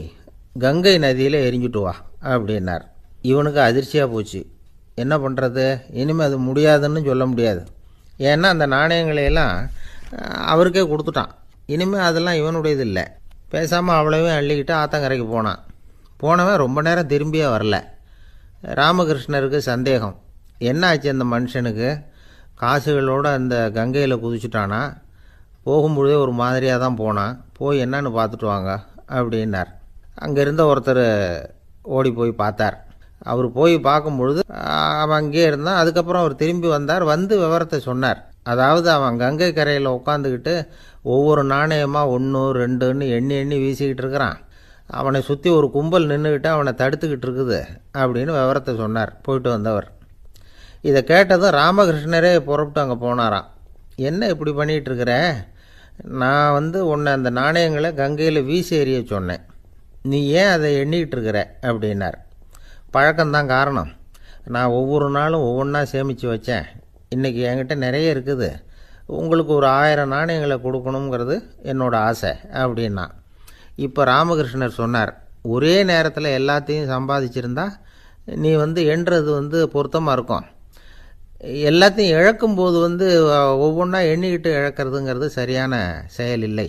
கங்கை நதியில் எரிஞ்சுட்டு வா அப்படின்னார். இவனுக்கு அதிர்ச்சியாக போச்சு. என்ன பண்ணுறது, இனிமேல் அது முடியாதுன்னு சொல்ல முடியாது. ஏன்னா அந்த நாணயங்களையெல்லாம் அவருக்கே கொடுத்துட்டான். இனிமேல் அதெல்லாம் இவனுடையது இல்லை. பேசாமல் அவ்வளவையும் அள்ளிக்கிட்டு ஆத்தங்கரைக்கு போனான். போனவன் ரொம்ப நேரம் திரும்பியே வரல. ராமகிருஷ்ணருக்கு சந்தேகம், என்ன ஆச்சு அந்த மனுஷனுக்கு, காசுகளோடு அந்த கங்கையில் குதிச்சுட்டானா, போகும்பொழுதே ஒரு மாதிரியாக தான் போனான், போய் என்னன்னு பார்த்துட்டு வாங்க அப்படின்னார். அங்கே இருந்த ஒருத்தர் ஓடி போய் பார்த்தார். அவர் போய் பார்க்கும்பொழுது அவன் அங்கேயே இருந்தான். அதுக்கப்புறம் அவர் திரும்பி வந்தார். வந்து விவரத்தை சொன்னார். அதாவது அவன் கங்கை கரையில் உட்காந்துக்கிட்டு ஒவ்வொரு நாணயமாக 1 2ன்னு எண்ணி எண்ணி வீசிக்கிட்டு இருக்கிறான். அவனை சுற்றி ஒரு கும்பல் நின்றுக்கிட்டு அவனை தடுத்துக்கிட்டு இருக்குது அப்படின்னு விவரத்தை சொன்னார் போயிட்டு வந்தவர். இதை கேட்டதும் ராமகிருஷ்ணரே புறப்பட்டு அங்கே போனாராம். என்ன இப்படி பண்ணிகிட்டு இருக்கிற, நான் உன்னை அந்த நாணயங்களை கங்கையில் வீசி எறிய சொன்னேன், நீ ஏன் அதை எண்ணிக்கிட்டு இருக்கிற அப்படின்னார். பழக்கம்தான் காரணம், நான் ஒவ்வொரு நாளும் ஒவ்வொன்றா சேமித்து வச்சேன், இன்றைக்கி என்கிட்ட நிறைய இருக்குது, உங்களுக்கு ஒரு 1000 நாணயங்களை கொடுக்கணுங்கிறது என்னோட ஆசை அப்படின்னா. இப்போ ராமகிருஷ்ணர் சொன்னார், ஒரே நேரத்தில் எல்லாத்தையும் சம்பாதிச்சிருந்தா நீ எண்ணுறது பொருத்தமாக இருக்கும், எல்லாத்தையும் இழக்கும்போது ஒவ்வொன்றா எண்ணிக்கிட்டு இழக்கிறதுங்கிறது சரியான செயல் இல்லை,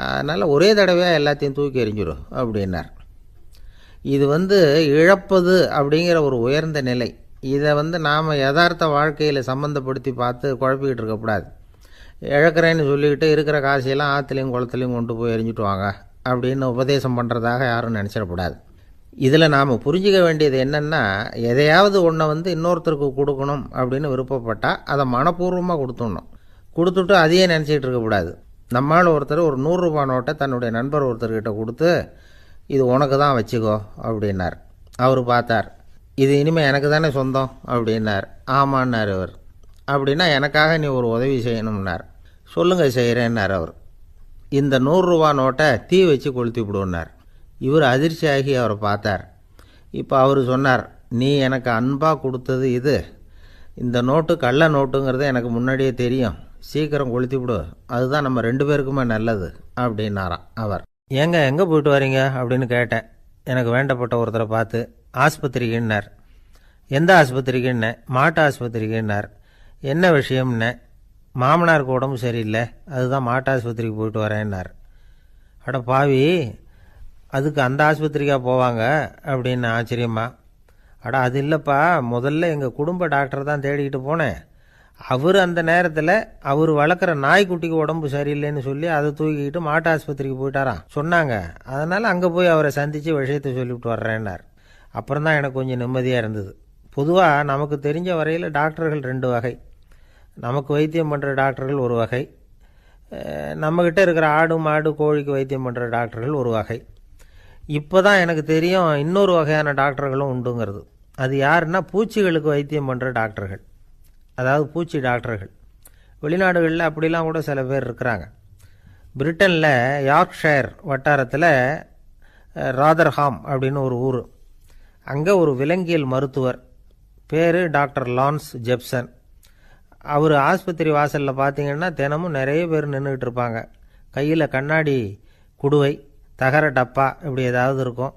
அதனால் ஒரே தடவையாக எல்லாத்தையும் தூக்கி எறிஞ்சிடும் அப்படின்னார். இது இழப்பது அப்படிங்கிற ஒரு உயர்ந்த நிலை. இதை நாம் யதார்த்த வாழ்க்கையில் சம்மந்தப்படுத்தி பார்த்து குழப்பிக்கிட்டு இருக்கக்கூடாது. இழக்கிறேன்னு சொல்லிக்கிட்டு இருக்கிற காசையெல்லாம் ஆற்றுலையும் குளத்துலையும் கொண்டு போய் எரிஞ்சிட்டு வாங்க அப்படின்னு உபதேசம் பண்ணுறதாக யாரும் நினச்சிடக்கூடாது. இதில் நாம் புரிஞ்சிக்க வேண்டியது என்னென்னா, எதையாவது ஒன்றை இன்னொருத்தருக்கு கொடுக்கணும் அப்படின்னு விருப்பப்பட்டால் அதை மனப்பூர்வமாக கொடுத்துடணும். கொடுத்துட்டு அதையே நினச்சிக்கிட்டு இருக்கக்கூடாது. நம்மால் ஒருத்தர் ஒரு ₹100 நோட்டை தன்னுடைய நண்பர் ஒருத்தர்கிட்ட கொடுத்து, இது உனக்கு தான் வச்சுக்கோ அப்படின்னார். அவர் பார்த்தார், இது இனிமேல் எனக்கு தானே சொந்தம் அப்படின்னார். ஆமான்னார் அவர். அப்படின்னா எனக்காக நீ ஒரு உதவி செய்யணும்னார். சொல்லுங்கள் செய்கிறேன்னார் அவர். இந்த ₹100 நோட்டை தீ வச்சு கொளுத்தி விடுன்னார். இவர் அதிர்ச்சியாகி அவரை பார்த்தார். இப்போ அவர் சொன்னார், நீ எனக்கு அன்பாக கொடுத்தது இது, இந்த நோட்டு கள்ள நோட்டுங்கிறது எனக்கு முன்னாடியே தெரியும், சீக்கிரம் கொளுத்தி விடு, அதுதான் நம்ம 2 பேருக்குமே நல்லது அப்படின்னாராம் அவர். ஏங்க எங்கே போயிட்டு வரீங்க அப்படின்னு கேட்டேன் எனக்கு வேண்டப்பட்ட ஒருத்தரை பார்த்து. ஆஸ்பத்திரிக்குன்னார். எந்த ஆஸ்பத்திரிக்குன்னே? மாட்டு ஆஸ்பத்திரிக்குன்னார். என்ன விஷயம்னே? மாமனாருக்கு உடம்பு சரியில்லை, அதுதான் மாட்டு ஆஸ்பத்திரிக்கு போயிட்டு வரேன்னார். அட பாவி, அதுக்கு அந்த ஆஸ்பத்திரிக்காக போவாங்க அப்படின்னு ஆச்சரியமா. அட அது இல்லைப்பா, முதல்ல எங்கள் குடும்ப டாக்டர் தான் தேடிக்கிட்டு போனேன், அவர் அந்த நேரத்தில் அவர் வளர்க்குற நாய்க்குட்டிக்கு உடம்பு சரியில்லைன்னு சொல்லி அதை தூக்கிக்கிட்டு மாட்டு ஆஸ்பத்திரிக்கு போயிட்டாராம் சொன்னாங்க, அதனால் அங்கே போய் அவரை சந்தித்து விஷயத்தை சொல்லிவிட்டு வர்றேன்னார். அப்புறம் தான் எனக்கு கொஞ்சம் நிம்மதியாக இருந்தது. பொதுவாக நமக்கு தெரிஞ்ச வரையில் டாக்டர்கள் 2 வகை. நமக்கு வைத்தியம் பண்ணுற டாக்டர்கள் ஒரு வகை, நம்மக்கிட்ட இருக்கிற ஆடு மாடு கோழிக்கு வைத்தியம் பண்ணுற டாக்டர்கள் ஒரு வகை. இப்போ தான் எனக்கு தெரியும் இன்னொரு வகையான டாக்டர்களும் உண்டுங்கிறது. அது யாருன்னா பூச்சிகளுக்கு வைத்தியம் பண்ணுற டாக்டர்கள். அதாவது பூச்சி டாக்டர்கள். வெளிநாடுகளில் அப்படிலாம் கூட சில பேர் இருக்கிறாங்க. பிரிட்டனில் யார்க்ஷயர் வட்டாரத்தில் ராதர்ஹாம் அப்படின்னு ஒரு ஊர். அங்கே ஒரு விலங்கியல் மருத்துவர், பேர் டாக்டர் லான்ஸ் ஜெப்சன். அவர் ஆஸ்பத்திரி வாசலில் பார்த்தீங்கன்னா தினமும் நிறைய பேர் நின்றுக்கிட்டு இருப்பாங்க. கையில் கண்ணாடி குடுவை, தகர டப்பா இப்படி ஏதாவது இருக்கும்.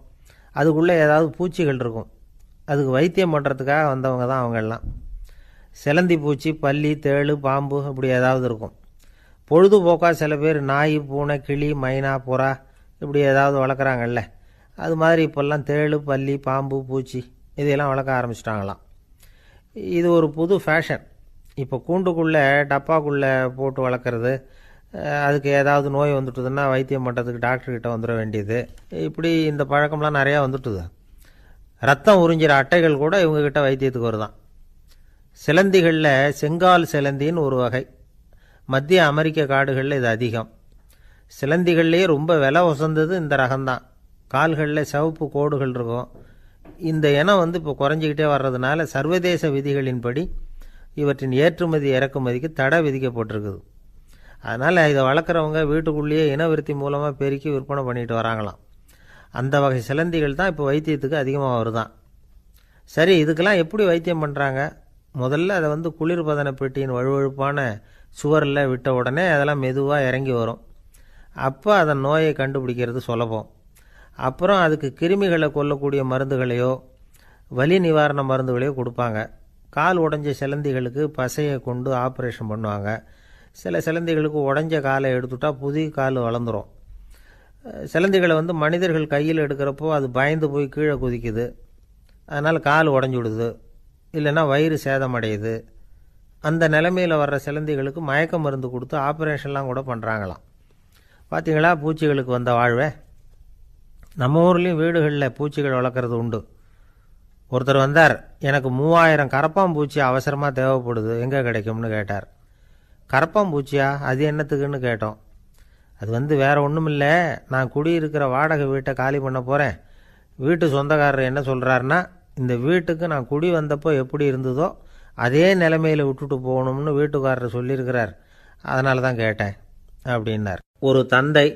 அதுக்குள்ளே ஏதாவது பூச்சிகள் இருக்கும். அதுக்கு வைத்தியம் பண்ணுறதுக்காக வந்தவங்க தான் அவங்கெல்லாம். சிலந்தி பூச்சி, பல்லி, தேளு, பாம்பு இப்படி ஏதாவது இருக்கும். பொழுதுபோக்காக சில பேர் நாய், பூனை, கிளி, மைனா, புறா இப்படி ஏதாவது வளர்க்குறாங்கல்ல, அது மாதிரி இப்போல்லாம் தேளு, பல்லி, பாம்பு, பூச்சி இதையெல்லாம் வளர்க்க ஆரம்பிச்சிட்டாங்களாம். இது ஒரு புது ஃபேஷன். இப்போ கூண்டுக்குள்ளே டப்பாக்குள்ளே போட்டு வளர்க்குறது, அதுக்கு ஏதாவது நோய் வந்துட்டுதுன்னா வைத்தியம் பண்ணுறதுக்கு டாக்டர்கிட்ட வந்துட வேண்டியது, இப்படி இந்த பழக்கம்லாம் நிறையா வந்துட்டுது. ரத்தம் உறிஞ்சிற அட்டைகள் கூட இவங்ககிட்ட வைத்தியத்துக்கு வருதான். சிலந்திகளில் செங்கால் சிலந்தின்னு ஒரு வகை. மத்திய அமெரிக்க காடுகளில் இது அதிகம். சிலந்திகள்லேயே ரொம்ப விலை உசந்தது இந்த ரகம்தான். கால்களில் சிவப்பு கோடுகள் இருக்கும். இந்த இனம் இப்போ குறைஞ்சிக்கிட்டே வர்றதுனால சர்வதேச விதிகளின்படி இவற்றின் ஏற்றுமதி இறக்குமதிக்கு தடை விதிக்கப்பட்டிருக்குது. அதனால் இதை வளர்க்குறவங்க வீட்டுக்குள்ளேயே இனவிருத்தி மூலமாக பெருக்கி விற்பனை பண்ணிட்டு வராங்களாம். அந்த வகை சிலந்திகள் தான் இப்போ வைத்தியத்துக்கு அதிகமாக வருதான். சரி, இதுக்கெல்லாம் எப்படி வைத்தியம் பண்ணுறாங்க? முதல்ல அதை குளிர்பதன பெட்டியின் வழுவழுப்பான சுவரில் விட்ட உடனே அதெல்லாம் மெதுவாக இறங்கி வரும். அப்போ அதன் நோயை கண்டுபிடிக்கிறது சுலபம். அப்புறம் அதுக்கு கிருமிகளை கொல்லக்கூடிய மருந்துகளையோ வலி நிவாரண மருந்துகளையோ கொடுப்பாங்க. கால் உடைஞ்ச சிலந்திகளுக்கு பசையை கொண்டு ஆப்ரேஷன் பண்ணுவாங்க. சில சிலந்திகளுக்கு உடைஞ்ச காலை எடுத்துட்டா புதிய கால் வளர்ந்துடும். சிலந்திகளை மனிதர்கள் கையில் எடுக்கிறப்போ அது பயந்து போய் கீழே குதிக்குது. அதனால் கால் உடஞ்சி விடுது, இல்லைன்னா வயிறு சேதமடையுது. அந்த நிலைமையில் வர்ற சிலந்திகளுக்கு மயக்க மருந்து கொடுத்து ஆப்ரேஷன்லாம் கூட பண்ணுறாங்களாம். பார்த்தீங்களா பூச்சிகளுக்கு வந்த வாழ்வே. நம்ம ஊர்லேயும் வீடுகளில் பூச்சிகள் வளர்க்குறது உண்டு. ஒருத்தர் வந்தார், எனக்கு 3000 கரப்பாம்பூச்சி அவசரமாக தேவைப்படுது, எங்கே கிடைக்கும்னு கேட்டார். கரப்பாம்பூச்சியா? அது என்னத்துக்குன்னு கேட்டோம். அது வேறு ஒன்றும் இல்லை, நான் குடியிருக்கிற வாடகை வீட்டை காலி பண்ண போகிறேன். வீட்டு சொந்தக்காரர் என்ன சொல்கிறாருன்னா, இந்த வீட்டுக்கு நான் குடி வந்தப்போ எப்படி இருந்ததோ அதே நிலைமையில் விட்டுட்டு போகணும்னு வீட்டுக்காரர் சொல்லியிருக்கிறார், அதனால தான் கேட்டேன் அப்படின்னார். ஒரு தந்தை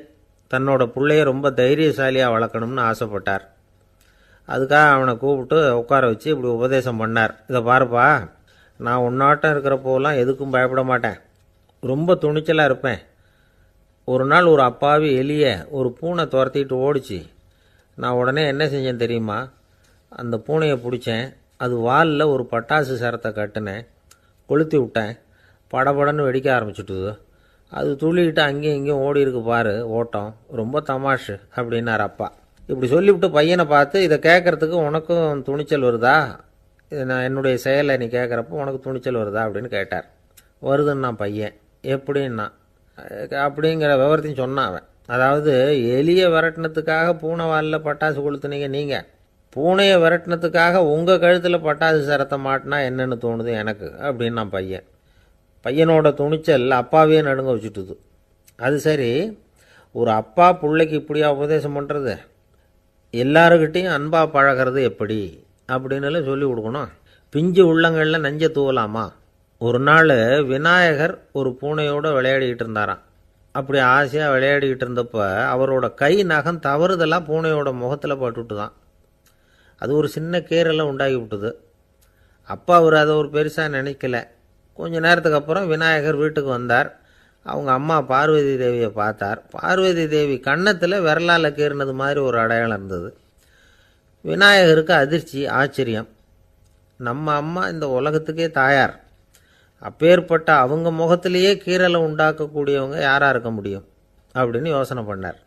தன்னோட பிள்ளைய ரொம்ப தைரியசாலியாக வளர்க்கணும்னு ஆசைப்பட்டார். அதுக்காக அவனை கூப்பிட்டு உட்கார வச்சு இப்படி உபதேசம் பண்ணார். இதை பாருப்பா, நான் உன்னாட்டம் இருக்கிறப்போலாம் எதுக்கும் பயப்பட மாட்டேன், ரொம்ப துணிச்சலாக இருப்பேன். ஒரு நாள் ஒரு அப்பாவி எலிய ஒரு பூனை துரத்திட்டு ஓடிச்சு. நான் உடனே என்ன செஞ்சேன் தெரியுமா? அந்த பூனையை பிடிச்சேன், அது வாலில் ஒரு பட்டாசு சரத்தை கட்டினேன், கொளுத்தி விட்டேன், படபடன்னு வெடிக்க ஆரம்பிச்சுட்டுது. அது துள்ளிக்கிட்டு அங்கேயும் இங்கேயும் ஓடி இருக்கு பாரு ஓட்டம், ரொம்ப தமாஷு அப்படின்னார் அப்பா. இப்படி சொல்லிவிட்டு பையனை பார்த்து, இதை கேட்குறதுக்கு உனக்கும் துணிச்சல் வருதா? நான் என்னுடைய செயலை நீ கேட்குறப்போ உனக்கு துணிச்சல் வருதா அப்படின்னு கேட்டார். வருதுன்னா பையன். எப்படின்னா அப்படிங்கிற விவரத்தையும் சொன்னான் அவன். அதாவது எலியை விரட்டினத்துக்காக பூனை வாலில் பட்டாசு கொளுத்துனீங்க நீங்கள், பூனையை விரட்டினத்துக்காக உங்கள் கழுத்தில் பட்டாசு சரத்தை மாட்டினா என்னென்னு தோணுது எனக்கு அப்படின்னா பையன். பையனோட துணிச்சல் அப்பாவையே நடுங்க வச்சுட்டுது. அது சரி, ஒரு அப்பா பிள்ளைக்கு இப்படியா உபதேசம் பண்ணுறது? எல்லாருக்கிட்டையும் அன்பாக பழகிறது எப்படி அப்படின்னு சொல்லி கொடுக்கணும். பிஞ்சு உள்ளங்களில் நஞ்சை தூவலாமா? ஒரு நாள் விநாயகர் ஒரு பூனையோடு விளையாடிக்கிட்டு இருந்தாராம். அப்படி ஆசையாக விளையாடிக்கிட்டு இருந்தப்போ அவரோட கை நகம் தவறுதெல்லாம் பூனையோட முகத்தில் பட்டுட்டு தான். அது ஒரு சின்ன கீரலை உண்டாகி விட்டுது. அப்பா அவர் அதை ஒரு பெருசாக நினைக்கல. கொஞ்ச நேரத்துக்கு அப்புறம் விநாயகர் வீட்டுக்கு வந்தார். அவங்க அம்மா பார்வதி தேவியை பார்த்தார். பார்வதி தேவி கன்னத்தில் விரலால் கீறினது மாதிரி ஒரு அடையாளம் இருந்தது. விநாயகருக்கு அதிர்ச்சி, ஆச்சரியம். நம்ம அம்மா இந்த உலகத்துக்கே தாயார், அப்பேற்பட்ட அவங்க முகத்திலேயே கீரலை உண்டாக்கக்கூடியவங்க யாராக இருக்க முடியும் அப்படின்னு யோசனை பண்ணார்.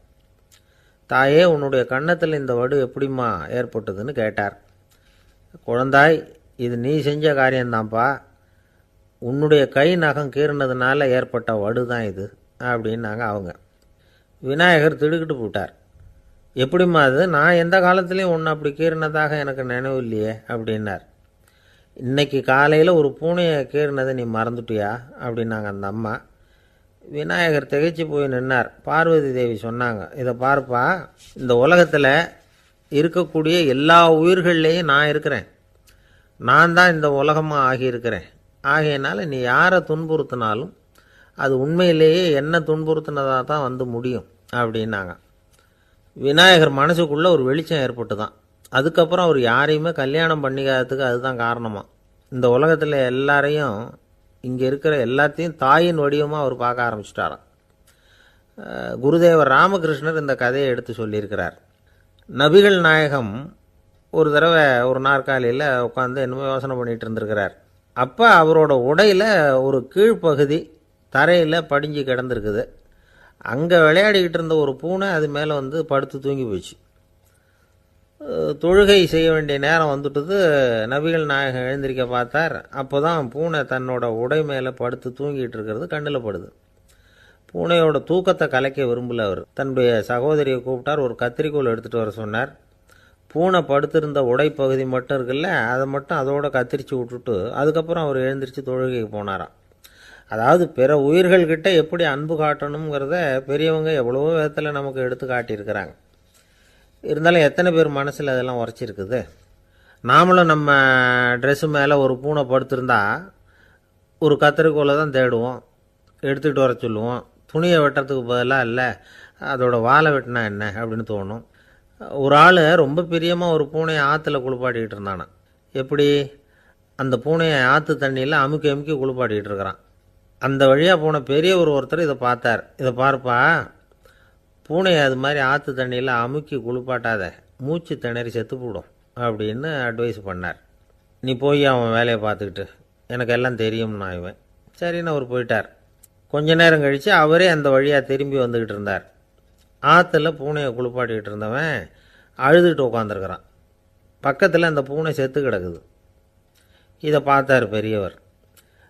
தாயே, உன்னுடைய கன்னத்தில் இந்த வடு எப்படிம்மா ஏற்பட்டதுன்னு கேட்டார். குழந்தாய், இது நீ செஞ்ச காரியம்தான்ப்பா, உன்னுடைய கை நகம் கீறினதுனால ஏற்பட்ட வடு தான் இது அப்படின்னாங்க அவங்க. விநாயகர் திடுக்கிட்டு போட்டார். எப்படிம்மா அது? நான் எந்த காலத்துலேயும் ஒன்று அப்படி கீறினதாக எனக்கு நினைவு இல்லையே அப்படின்னார். இன்னைக்கு காலையில் ஒரு பூனையை கீறினதை நீ மறந்துட்டியா அப்படின்னாங்க அந்த அம்மா. விநாயகர் திகைச்சு போய் நின்னார். பார்வதி தேவி சொன்னாங்க, இதை பார்ப்பா, இந்த உலகத்தில் இருக்கக்கூடிய எல்லா உயிர்கள்லேயும் நான் இருக்கிறேன், நான் தான் இந்த உலகமாக ஆகியிருக்கிறேன். ஆகையினால நீ யாரை துன்புறுத்தினாலும் அது உண்மையிலேயே என்ன துன்புறுத்தினதாக தான் வந்து முடியும் அப்படின்னாங்க. விநாயகர் மனசுக்குள்ளே ஒரு வெளிச்சம் ஏற்பட்டு தான். அதுக்கப்புறம் அவர் யாரையுமே கல்யாணம் பண்ணிக்காததுக்கு அதுதான் காரணமாக. இந்த உலகத்தில் எல்லாரையும், இங்கே இருக்கிற எல்லாத்தையும் தாயின் வடிவமாக அவர் பார்க்க ஆரம்பிச்சிட்டாராம். குருதேவர் ராமகிருஷ்ணர் இந்த கதையை எடுத்து சொல்லியிருக்கிறார். நபிகள் நாயகம் ஒரு தடவை ஒரு நாற்காலியில் உட்காந்து என்னமோ யோசனை பண்ணிகிட்டு இருந்திருக்கிறார். அப்போ அவரோட உடையில் ஒரு கீழ்ப்பகுதி தரையில் படிஞ்சு கிடந்திருக்குது. அங்கே விளையாடிக்கிட்டு இருந்த ஒரு பூனை அது மேலே வந்து படுத்து தூங்கி போச்சு. தொழுகை செய்ய வேண்டிய நேரம் வந்துட்டது. நபிகள் நாயகம் எழுந்திருக்க பார்த்தார். அப்போ தான் பூனை தன்னோட உடை மேலே படுத்து தூங்கிட்டு இருக்கிறது கண்ணில் படுது. பூனையோட தூக்கத்தை கலைக்க விரும்பல அவர். தன்னுடைய சகோதரியை கூப்பிட்டார். ஒரு கத்திரிக்கோல் எடுத்துகிட்டு வர சொன்னார். பூனை படுத்திருந்த உடை பகுதி மட்டும் இருக்குல்ல, அதை மட்டும் அதோட கத்திரிச்சு விட்டுட்டு அதுக்கப்புறம் அவர் எழுந்திரிச்சு தொழுகைக்கு போனாராம். அதாவது பிற உயிர்கள்கிட்ட எப்படி அன்பு காட்டணுங்கிறத பெரியவங்க எவ்வளவோ விதத்தில் நமக்கு எடுத்து காட்டியிருக்கிறாங்க. இருந்தாலும் எத்தனை பேர் மனசில் அதெல்லாம் உரைச்சிருக்குது. நாமளும் நம்ம ட்ரெஸ்ஸு மேலே ஒரு பூனை படுத்திருந்தா ஒரு கத்திரிக்கோலை தான் தேடுவோம், எடுத்துக்கிட்டு வர சொல்லுவோம். துணியை வெட்டுறதுக்கு பதிலாக இல்லை அதோட வாழை வெட்டினா என்ன அப்படின்னு தோணும். ஒரு ஆள் ரொம்ப பிரியமாக ஒரு பூனையை ஆற்றுல குளிப்பாட்டிக்கிட்டு இருந்தானா. எப்படி? அந்த பூனையை ஆற்று தண்ணியில் அமுக்கி அமுக்கி குளிப்பாட்டிக்கிட்டு இருக்கிறான். அந்த வழியாக போன பெரியவர் ஒருத்தர் இதை பார்த்தார். இதை பார்ப்பா, பூனையை அது மாதிரி ஆற்று தண்ணியில் அமுக்கி குளிப்பாட்டாத, மூச்சு திணறி செத்து போடும் அப்படின்னு அட்வைஸ் பண்ணார். நீ போய் அவன் வேலையை பார்த்துக்கிட்டு, எனக்கு எல்லாம் தெரியும்னா இவன். சரின்னு அவர் போயிட்டார். கொஞ்ச நேரம் கழித்து அவரே அந்த வழியாக திரும்பி வந்துக்கிட்டு இருந்தார். ஆற்றுல பூனையை குளிப்பாட்டிக்கிட்டு இருந்தவன் அழுதுகிட்டு உட்காந்துருக்கிறான். பக்கத்தில் அந்த பூனை செத்து கிடக்குது. இதை பார்த்தார் பெரியவர்.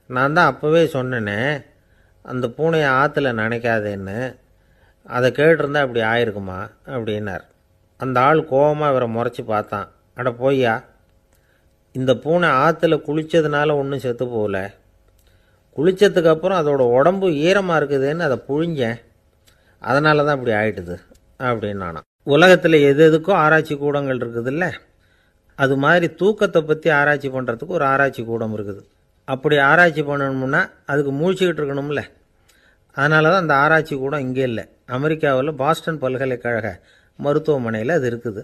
நான் தான் அப்போவே சொன்னேனே அந்த பூனையை ஆற்றுல நினைக்காதேன்னு, அதை கேட்டிருந்தா அப்படி ஆயிருக்குமா அப்படின்னார். அந்த ஆள் கோபமாக இவரை முறைச்சி பார்த்தான். அட போய்யா, இந்த பூனை ஆற்றுல குளித்ததுனால ஒன்றும் செத்து போகல, குளித்ததுக்கப்புறம் அதோட உடம்பு ஈரமாக இருக்குதுன்னு அதை புழிஞ்சேன், அதனால தான் இப்படி ஆயிட்டுது அப்படின்னு. உலகத்தில் எது எதுக்கும் ஆராய்ச்சி கூடங்கள் இருக்குதுல்ல, அது மாதிரி தூக்கத்தை பற்றி ஆராய்ச்சி பண்ணுறதுக்கு ஒரு ஆராய்ச்சி கூடம் இருக்குது. அப்படி ஆராய்ச்சி பண்ணணும்னா அதுக்கு மூழ்கிக்கிட்டு இருக்கணும்ல. அதனால தான் அந்த ஆராய்ச்சி கூடம் இங்கே இல்லை. அமெரிக்காவில் பாஸ்டன் பல்கலைக்கழக மருத்துவமனையில் அது இருக்குது.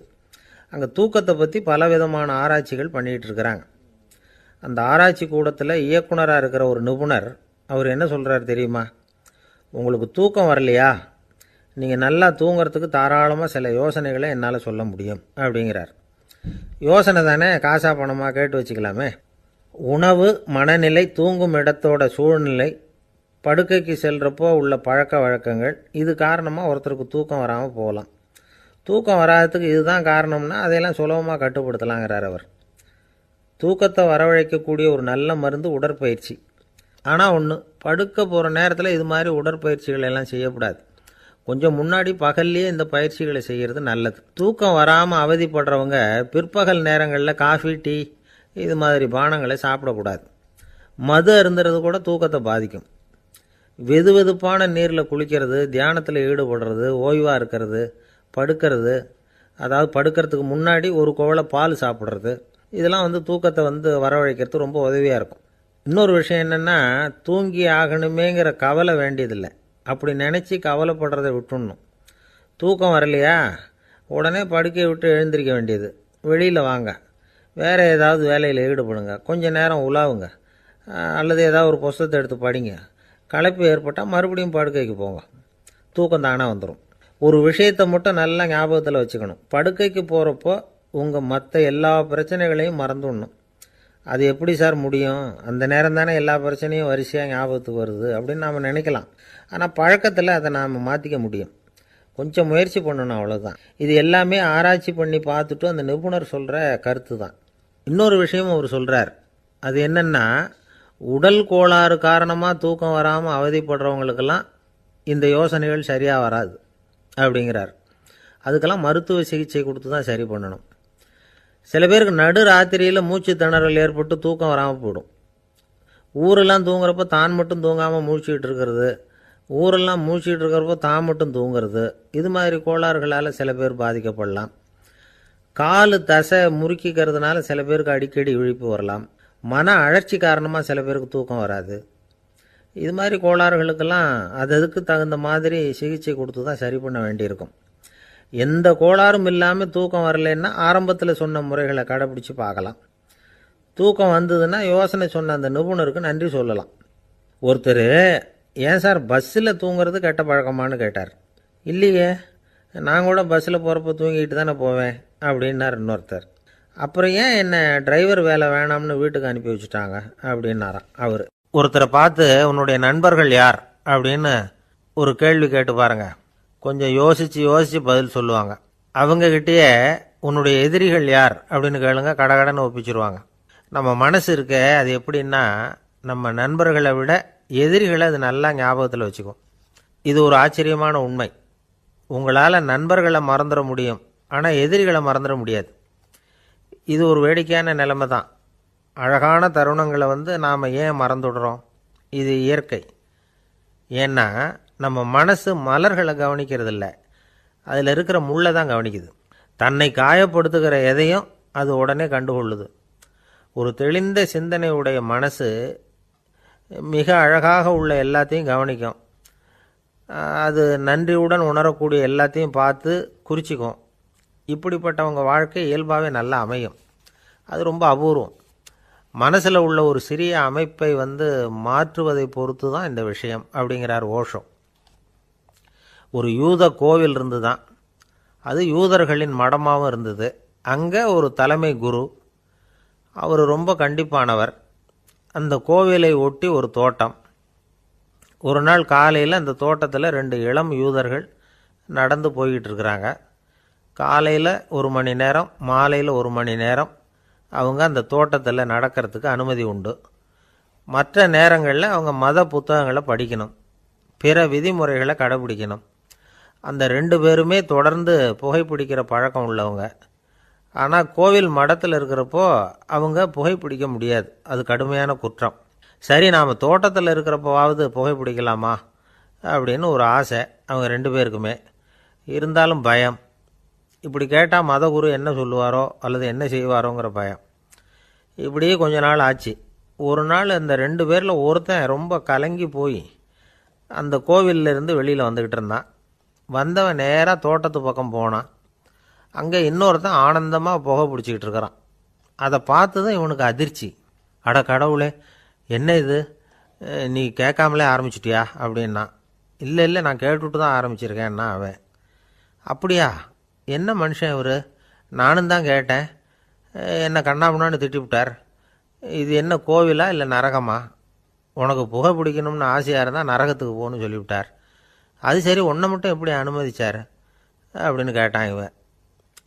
அங்கே தூக்கத்தை பற்றி பலவிதமான ஆராய்ச்சிகள் பண்ணிகிட்டு இருக்கிறாங்க. அந்த ஆராய்ச்சி கூடத்தில் இயக்குனராக இருக்கிற ஒரு நிபுணர் அவர் என்ன சொல்கிறார் தெரியுமா? உங்களுக்கு தூக்கம் வரலையா, நீங்கள் நல்லா தூங்கிறதுக்கு தாராளமாக சில யோசனைகளை என்னால் சொல்ல முடியும் அப்படிங்கிறார். யோசனை தானே, காசா பணமாக கேட்டு வச்சுக்கலாமே. உணவு, மனநிலை, தூங்கும் இடத்தோட சூழ்நிலை, படுக்கைக்கு செல்கிறப்போ உள்ள பழக்க வழக்கங்கள், இது காரணமாக ஒருத்தருக்கு தூக்கம் வராமல் போகலாம். தூக்கம் வராததுக்கு இதுதான் காரணம்னா அதையெல்லாம் சுலபமாக கட்டுப்படுத்தலாங்கிறார் அவர். தூக்கத்தை வரவழைக்கக்கூடிய ஒரு நல்ல மருந்து உடற்பயிற்சி. ஆனால் ஒன்று, படுக்க போகிற நேரத்தில் இது மாதிரி உடற்பயிற்சிகள் எல்லாம் செய்யக்கூடாது. கொஞ்சம் முன்னாடி பகல்லையே இந்த பயிற்சிகளை செய்கிறது நல்லது. தூக்கம் வராமல் அவதிப்படுறவங்க பிற்பகல் நேரங்களில் காஃபி, டீ இது மாதிரி பானங்களை சாப்பிடக்கூடாது. மது அருந்துறது கூட தூக்கத்தை பாதிக்கும். வெது வெதுப்பான நீரில் குளிக்கிறது, தியானத்தில் ஈடுபடுறது, ஓய்வாக இருக்கிறது, படுக்கிறது, அதாவது படுக்கிறதுக்கு முன்னாடி ஒரு குவளை பால் சாப்பிட்றது, இதெல்லாம் தூக்கத்தை வரவழைக்கிறது ரொம்ப உதவியாக இருக்கும். இன்னொரு விஷயம் என்னென்னா, தூங்கி ஆகணுமேங்கிற கவலை வேண்டியதில்லை. அப்படி நினச்சி கவலைப்படுறதை விட்டுடணும். தூக்கம் வரலையா, உடனே படுக்கையை விட்டு எழுந்திரிக்க வேண்டியது. வெளியில் வாங்க, வேறு ஏதாவது வேலையில் ஈடுபடுங்க, கொஞ்சம் நேரம் உலாவுங்க, அல்லது ஏதாவது ஒரு புஸ்தகத்தை எடுத்து படிங்க. களைப்பு ஏற்பட்டால் மறுபடியும் படுக்கைக்கு போங்க, தூக்கம் தானாக வந்துடும். ஒரு விஷயத்தை மட்டும் நல்லா ஞாபகத்தில் வச்சுக்கணும். படுக்கைக்கு போகிறப்போ உங்கள் மற்ற எல்லா பிரச்சனைகளையும் மறந்துடணும். அது எப்படி சார் முடியும், அந்த நேரம் தானே எல்லா பிரச்சனையும் வரிசையாக ஞாபகத்துக்கு வருது அப்படின்னு நாம் நினைக்கலாம். ஆனால் பழக்கத்தில் அதை நாம் மாற்றிக்க முடியும். கொஞ்சம் முயற்சி பண்ணணும், அவ்வளோதான். இது எல்லாமே ஆராய்ச்சி பண்ணி பார்த்துட்டு அந்த நிபுணர் சொல்கிற கருத்து தான். இன்னொரு விஷயமும் அவர் சொல்கிறார். அது என்னென்னா, உடல் கோளாறு காரணமாக தூக்கம் வராமல் அவதிப்படுறவங்களுக்கெல்லாம் இந்த யோசனைகள் சரியாக வராது அப்படிங்கிறார். அதுக்கெல்லாம் மருத்துவ சிகிச்சை கொடுத்து தான் சரி பண்ணணும். சில பேருக்கு நடு ராத்திரியில் மூச்சு திணறல் ஏற்பட்டு தூக்கம் வராமல் போயிடும். ஊரெல்லாம் தூங்குறப்போ தான் மட்டும் தூங்காமல் மூழ்கிட்டு இருக்கிறது, ஊரெல்லாம் மூழ்கிட்டு இருக்கிறப்போ தான் மட்டும் தூங்குறது, இது மாதிரி கோளாறுகளால் சில பேர் பாதிக்கப்படலாம். காலு தசை முறுக்கிக்கிறதுனால சில பேருக்கு அடிக்கடி விழிப்பு வரலாம். மன அழற்சி காரணமாக சில பேருக்கு தூக்கம் வராது. இது மாதிரி கோளாறுகளுக்கெல்லாம் அதுக்கு தகுந்த மாதிரி சிகிச்சை கொடுத்து தான் சரி பண்ண வேண்டியிருக்கும். எந்த கோளாறும் இல்லாமல் தூக்கம் வரலைன்னா ஆரம்பத்தில் சொன்ன முறைகளை கடைப்பிடிச்சி பார்க்கலாம். தூக்கம் வந்ததுன்னா யோசனை சொன்ன அந்த நிபுணருக்கு நன்றி சொல்லலாம். ஒருத்தர், ஏன் சார் பஸ்ஸில் தூங்குறது கெட்ட பழக்கமானு கேட்டார். இல்லையே, நான் கூட பஸ்ஸில் போகிறப்ப தூங்கிட்டு தானே போவேன் அப்படின்னார் இன்னொருத்தர். அப்புறம் ஏன் என்ன டிரைவர் வேலை வேணாம்னு வீட்டுக்கு அனுப்பி வச்சுட்டாங்க அப்படின்னாராம் அவர். ஒருத்தரை பார்த்து உன்னுடைய நண்பர்கள் யார் அப்படின்னு ஒரு கேள்வி கேட்டு பாருங்க. கொஞ்சம் யோசித்து பதில் சொல்லுவாங்க. அவங்கக்கிட்டேயே உன்னுடைய எதிரிகள் யார் அப்படின்னு கேளுங்க, கடகடன்னு ஒப்பிச்சிருவாங்க. நம்ம மனசு இருக்க அது எப்படின்னா, நம்ம நண்பர்களை விட எதிரிகளை அது நல்லா ஞாபகத்தில் வச்சுக்கும். இது ஒரு ஆச்சரியமான உண்மை. உங்களால் நண்பர்களை மறந்துட முடியும், ஆனால் எதிரிகளை மறந்துட முடியாது. இது ஒரு வேடிக்கையான நிலைமை தான். அழகான தருணங்களை நாம் ஏன் மறந்துடுறோம்? இது இயற்கை. ஏன்னா நம்ம மனசு மலர்களை கவனிக்கிறதில்ல, அதில் இருக்கிற முள்ளை தான் கவனிக்குது. தன்னை காயப்படுத்துகிற எதையும் அது உடனே கண்டுகொள்ளுது. ஒரு தெளிந்த சிந்தனை உடைய மனசு மிக அழகாக உள்ள எல்லாத்தையும் கவனிக்கும். அது நன்றியுடன் உணரக்கூடிய எல்லாத்தையும் பார்த்து குறிச்சிக்கும். இப்படிப்பட்டவங்க வாழ்க்கை இயல்பாகவே நல்லா அமையும். அது ரொம்ப அபூர்வம். மனசில் உள்ள ஒரு சிறிய அமைப்பை மாற்றுவதை பொறுத்து தான் இந்த விஷயம் அப்படிங்கிறார் ஓஷோ. ஒரு யூத கோவில் இருந்து தான், அது யூதர்களின் மடமாகவும் இருந்தது. அங்கே ஒரு தலைமை குரு, அவர் ரொம்ப கண்டிப்பானவர். அந்த கோவிலை ஒட்டி ஒரு தோட்டம். ஒரு நாள் காலையில் அந்த தோட்டத்தில் 2 இளம் யூதர்கள் நடந்து போய்கிட்டு இருக்கிறாங்க. காலையில் 1 மணி நேரம், மாலையில் 1 மணி நேரம் அவங்க அந்த தோட்டத்தில் நடக்கிறதுக்கு அனுமதி உண்டு. மற்ற நேரங்களில் அவங்க மத புத்தகங்களை படிக்கணும், பிற விதிமுறைகளை கடைபிடிக்கணும். அந்த 2 பேருமே தொடர்ந்து புகைப்பிடிக்கிற பழக்கம் உள்ளவங்க. ஆனால் கோவில் மடத்தில் இருக்கிறப்போ அவங்க புகைப்பிடிக்க முடியாது, அது கடுமையான குற்றம். சரி, நாம் தோட்டத்தில் இருக்கிறப்போவாவது புகைப்பிடிக்கலாமா அப்படின்னு ஒரு ஆசை அவங்க 2 பேருக்குமே. இருந்தாலும் பயம். இப்படி கேட்டால் மதகுரு என்ன சொல்லுவாரோ அல்லது என்ன செய்வாரோங்கிற பயம். இப்படியே கொஞ்ச நாள் ஆச்சு. ஒரு நாள் அந்த 2 பேரில் ஒருத்தன் ரொம்ப கலங்கி போய் அந்த கோவிலிருந்து வெளியில் வந்துக்கிட்டு இருந்தான். வந்தவன் நேராக தோட்டத்து பக்கம் போனான். அங்கே இன்னொருத்தன் ஆனந்தமாக புகை பிடிச்சிக்கிட்டு இருக்கிறான். அதை பார்த்து தான் இவனுக்கு அதிர்ச்சி. அட கடவுளே, என்ன இது, நீ கேட்காமலே ஆரம்பிச்சிட்டியா அப்படின்னா. இல்லை இல்லை, நான் கேட்டுவிட்டு தான் ஆரம்பிச்சிருக்கேன்னா அவன். அப்படியா, என்ன மனுஷன் இவர், நானும் தான் கேட்டேன், என்னை கண்ணாமுன்னான்னு திட்டிவிட்டார். இது என்ன கோவிலா இல்லை நரகமா? உனக்கு புகை பிடிக்கணும்னு ஆசையாக இருந்தால் நரகத்துக்கு போகணும்னு சொல்லிவிட்டார். அது சரி, உன்னை மட்டும் எப்படி அனுமதிச்சார் அப்படின்னு கேட்டான் இவன்.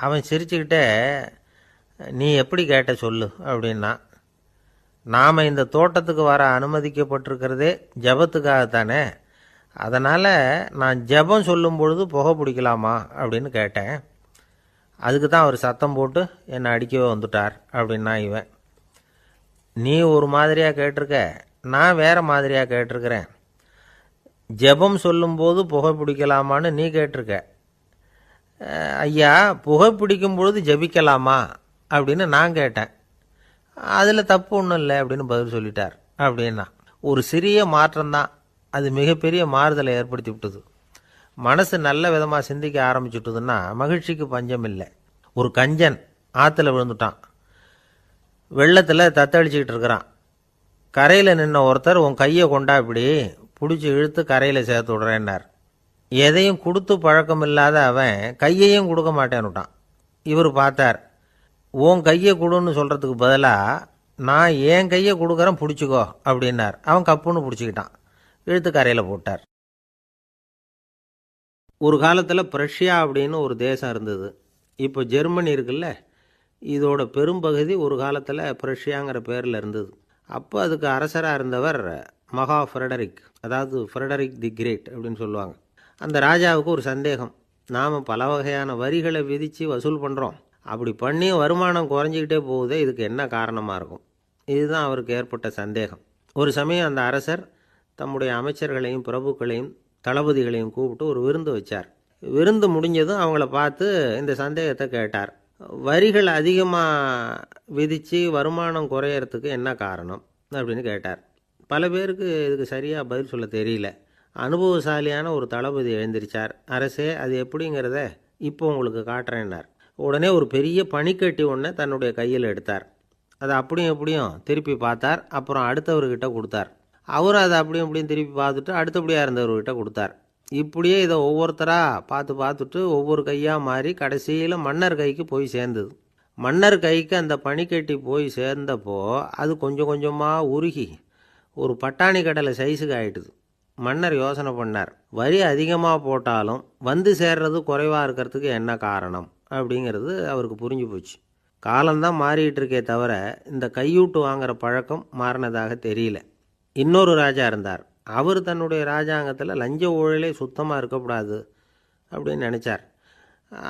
அவன் சிரிச்சுக்கிட்டே, நீ எப்படி கேட்ட சொல்லு அப்படின்னா. நாம் இந்த தோட்டத்துக்கு வர அனுமதிக்கப்பட்டிருக்கிறதே ஜபத்துக்காகத்தானே, அதனால் நான் ஜபம் சொல்லும் பொழுது புகை பிடிக்கலாமா அப்படின்னு கேட்டேன். அதுக்கு தான் அவர் சத்தம் போட்டு என்னை அடிக்கவே வந்துட்டார் அப்படின்னா இவன். நீ ஒரு மாதிரியாக கேட்டிருக்க, நான் வேறு மாதிரியாக கேட்டிருக்கிறேன். ஜபம் சொல்லும்போது புகை பிடிக்கலாமான்னு நீ கேட்டிருக்க. ஐயா, புகை பிடிக்கும் பொழுது ஜபிக்கலாமா அப்படின்னு நான் கேட்டேன். அதில் தப்பு ஒன்றும் இல்லை அப்படின்னு பதில் சொல்லிட்டார் அப்படின்னா. ஒரு சிறிய மாற்றம்தான் அது மிகப்பெரிய மாறுதலை ஏற்படுத்தி விட்டது. மனசு நல்ல விதமாக சிந்திக்க ஆரம்பிச்சுட்டுதுன்னா மகிழ்ச்சிக்கு பஞ்சம் இல்லை. ஒரு கஞ்சன் ஆற்றுல விழுந்துட்டான். வெள்ளத்தில் தத்தளிச்சுக்கிட்டு இருக்கிறான். கரையில் நின்ன ஒருத்தர், உன் கையை கொண்டா இப்படி பிடிச்சி இழுத்து கரையில் சேர்த்து விடுறேன்னார். எதையும் கொடுத்து பழக்கம் இல்லாத அவன் கையையும் கொடுக்க மாட்டேன்னுட்டான். இவர் பார்த்தார், உன் கையை கொடுன்னு சொல்கிறதுக்கு பதிலாக நான் என் கையை கொடுக்குறேன் பிடிச்சிக்கோ அப்படின்னார். அவன் கப்புன்னு பிடிச்சிக்கிட்டான், இழுத்து கரையில் போட்டார். ஒரு காலத்தில் பிரஷ்யா அப்படின்னு ஒரு தேசம் இருந்தது. இப்போ ஜெர்மனி இருக்குல்ல, இதோட பெரும்பகுதி ஒரு காலத்தில் பிரஷ்யாங்கிற பேரில் இருந்தது. அப்போ அதுக்கு அரசராக இருந்தவர் மகா ஃப்ரெடரிக், அதாவது ஃப்ரெடரிக் தி கிரேட் அப்படின்னு சொல்லுவாங்க. அந்த ராஜாவுக்கு ஒரு சந்தேகம், நாம் பல வகையான வரிகளை விதித்து வசூல் பண்ணுறோம், அப்படி பண்ணி வருமானம் குறைஞ்சிக்கிட்டே போகுதே, இதுக்கு என்ன காரணமாக இருக்கும்? இதுதான் அவருக்கு ஏற்பட்ட சந்தேகம். ஒரு சமயம் அந்த அரசர் தம்முடைய அமைச்சர்களையும் பிரபுக்களையும் தளபதிகளையும் கூப்பிட்டு ஒரு விருந்து வச்சார். விருந்து முடிஞ்சதும் அவங்கள பார்த்து இந்த சந்தேகத்தை கேட்டார். வரிகள் அதிகமாக விதித்து வருமானம் குறையறதுக்கு என்ன காரணம் அப்படின்னு கேட்டார். பல பேருக்கு இதுக்கு சரியாக பதில் சொல்ல தெரியல. அனுபவசாலியான ஒரு தளபதி எழுந்திருச்சார். அரசே, அது எப்படிங்கிறத இப்போ உங்களுக்கு காட்டுறேன்னார். உடனே ஒரு பெரிய பனிக்கட்டி ஒன்றை தன்னுடைய கையில் எடுத்தார். அதை அப்படியும் எப்படியும் திருப்பி பார்த்தார். அப்புறம் அடுத்தவர்கிட்ட கொடுத்தார். அவரும் அதை அப்படியும் இப்படியும் திருப்பி பார்த்துட்டு அடுத்தபடியாக இருந்தவர்கிட்ட கொடுத்தார். இப்படியே இதை ஒவ்வொருத்தராக பார்த்துட்டு ஒவ்வொரு கையாக மாறி கடைசியில் மன்னர் கைக்கு போய் சேர்ந்தது. மன்னர் கைக்கு அந்த பனிக்கட்டி போய் சேர்ந்தப்போ அது கொஞ்சம் கொஞ்சமாக உருகி ஒரு பட்டாணி கடலை சைஸுக்கு ஆயிட்டுது. மன்னர் யோசனை பண்ணார், வரி அதிகமாக போட்டாலும் வந்து சேர்றது குறைவாக இருக்கிறதுக்கு என்ன காரணம் அப்படிங்கிறது அவருக்கு புரிஞ்சு போச்சு. காலம்தான் மாறிட்டு இருக்கே தவிர இந்த கையூட்டு வாங்குற பழக்கம் மாறினதாக தெரியல. இன்னொரு ராஜா இருந்தார். அவர் தன்னுடைய ராஜாங்கத்தில் லஞ்ச ஊழலே சுத்தமாக இருக்கக்கூடாது அப்படின்னு நினச்சார்.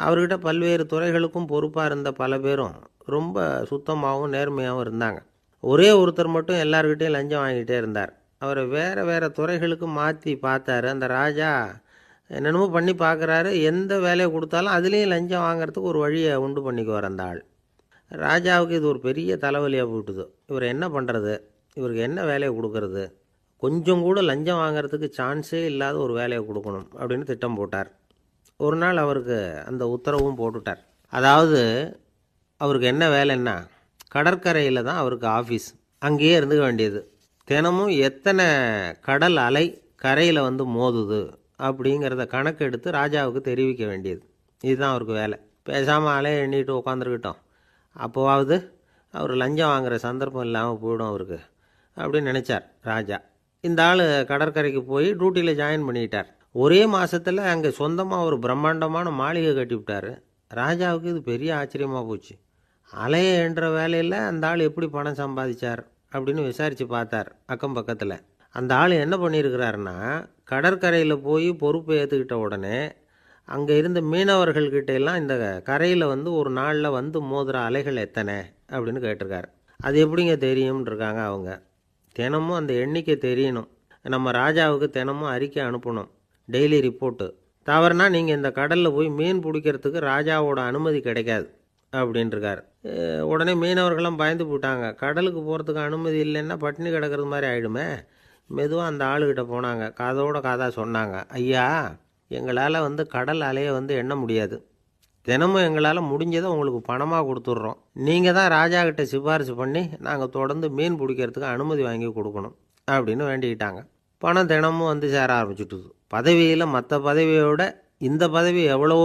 அவர்கிட்ட பல்வேறு துறைகளுக்கும் பொறுப்பாக இருந்த பல பேரும் ரொம்ப சுத்தமாகவும் நேர்மையாகவும் இருந்தாங்க. ஒரே ஒருத்தர் மட்டும் எல்லார்கிட்டையும் லஞ்சம் வாங்கிட்டே இருந்தார். அவரை வேறு வேறு துறைகளுக்கு மாற்றி பார்த்தாரு. அந்த ராஜா என்னென்னமோ பண்ணி பார்க்குறாரு. எந்த வேலையை கொடுத்தாலும் அதுலேயும் லஞ்சம் வாங்கிறதுக்கு ஒரு வழியை உண்டு பண்ணிக்குவார் அந்த ஆள். ராஜாவுக்கு இது ஒரு பெரிய தலைவலியாக போயிட்டுது. இவர் என்ன பண்ணுறது, இவருக்கு என்ன வேலையை கொடுக்கறது, கொஞ்சம் கூட லஞ்சம் வாங்கிறதுக்கு சான்ஸே இல்லாத ஒரு வேலையை கொடுக்கணும் அப்படின்னு திட்டம் போட்டார். ஒரு நாள் அவருக்கு அந்த உத்தரவும் போட்டுட்டார். அதாவது அவருக்கு என்ன வேலைன்னா, கடற்கரையில் தான் அவருக்கு ஆஃபீஸ். அங்கேயே இருந்துக்க வேண்டியது. தினமும் எத்தனை கடல் அலை கரையில் வந்து மோதுது அப்படிங்கிறத கணக்கெடுத்து ராஜாவுக்கு தெரிவிக்க வேண்டியது. இதுதான் அவருக்கு வேலை. பேசாமல் அலையை எண்ணிட்டு உட்காந்துருக்கிட்டோம், அப்போவாவது அவர் லஞ்சம் வாங்குகிற சந்தர்ப்பம் இல்லாமல் போயிடும் அவருக்கு அப்படின்னு நினச்சார் ராஜா. இந்த ஆள் கடற்கரைக்கு போய் டியூட்டியில் ஜாயின் பண்ணிட்டார். ஒரே மாதத்தில் அங்கே சொந்தமாக ஒரு பிரம்மாண்டமான மாளிகை கட்டிவிட்டார். ராஜாவுக்கு இது பெரிய ஆச்சரியமாக போச்சு. அலையை என்ற வேலையில் அந்த ஆள் எப்படி பணம் சம்பாதிச்சார் அப்படின்னு விசாரித்து பார்த்தார் அக்கம் பக்கத்தில். அந்த ஆள் என்ன பண்ணியிருக்கிறாருன்னா, கடற்கரையில் போய் பொறுப்பை ஏற்றுக்கிட்ட உடனே அங்கே இருந்த மீனவர்கள்கிட்ட எல்லாம் இந்த கரையில் வந்து ஒரு நாளில் வந்து மோதுகிற அலைகள் எத்தனை அப்படின்னு கேட்டிருக்காரு. அது எப்படிங்க தெரியும்னு இருக்காங்க அவங்க. தினமும் அந்த எண்ணிக்கை தெரியணும். நம்ம ராஜாவுக்கு தினமும் அறிக்கை அனுப்பணும், டெய்லி ரிப்போர்ட்டு. தவறுனா நீங்கள் இந்த கடலில் போய் மீன் பிடிக்கிறதுக்கு ராஜாவோட அனுமதி கிடைக்காது அப்படின்ட்டுருக்காரு. உடனே மீனவர்கள்லாம் பயந்து போட்டாங்க. கடலுக்கு போகிறதுக்கு அனுமதி இல்லைன்னா பட்டினி கிடக்கிறது மாதிரி ஆகிடுமே. மெதுவாக அந்த ஆளுகிட்ட போனாங்க. காதோட காதாக சொன்னாங்க, ஐயா, எங்களால் வந்து கடல் அலையை வந்து எண்ண முடியாது. தினமும் எங்களால் முடிஞ்சதை உங்களுக்கு பணமாக கொடுத்துட்றோம். நீங்கள் தான் ராஜா கிட்ட சிபாரிசு பண்ணி நாங்கள் தொடர்ந்து மீன் பிடிக்கிறதுக்கு அனுமதி வாங்கி கொடுக்கணும் அப்படின்னு வேண்டிக்கிட்டாங்க. பணம் தினமும் வந்து சேர ஆரம்பிச்சுட்டுது. பதவியில் மற்ற பதவியோட இந்த பதவி எவ்வளவோ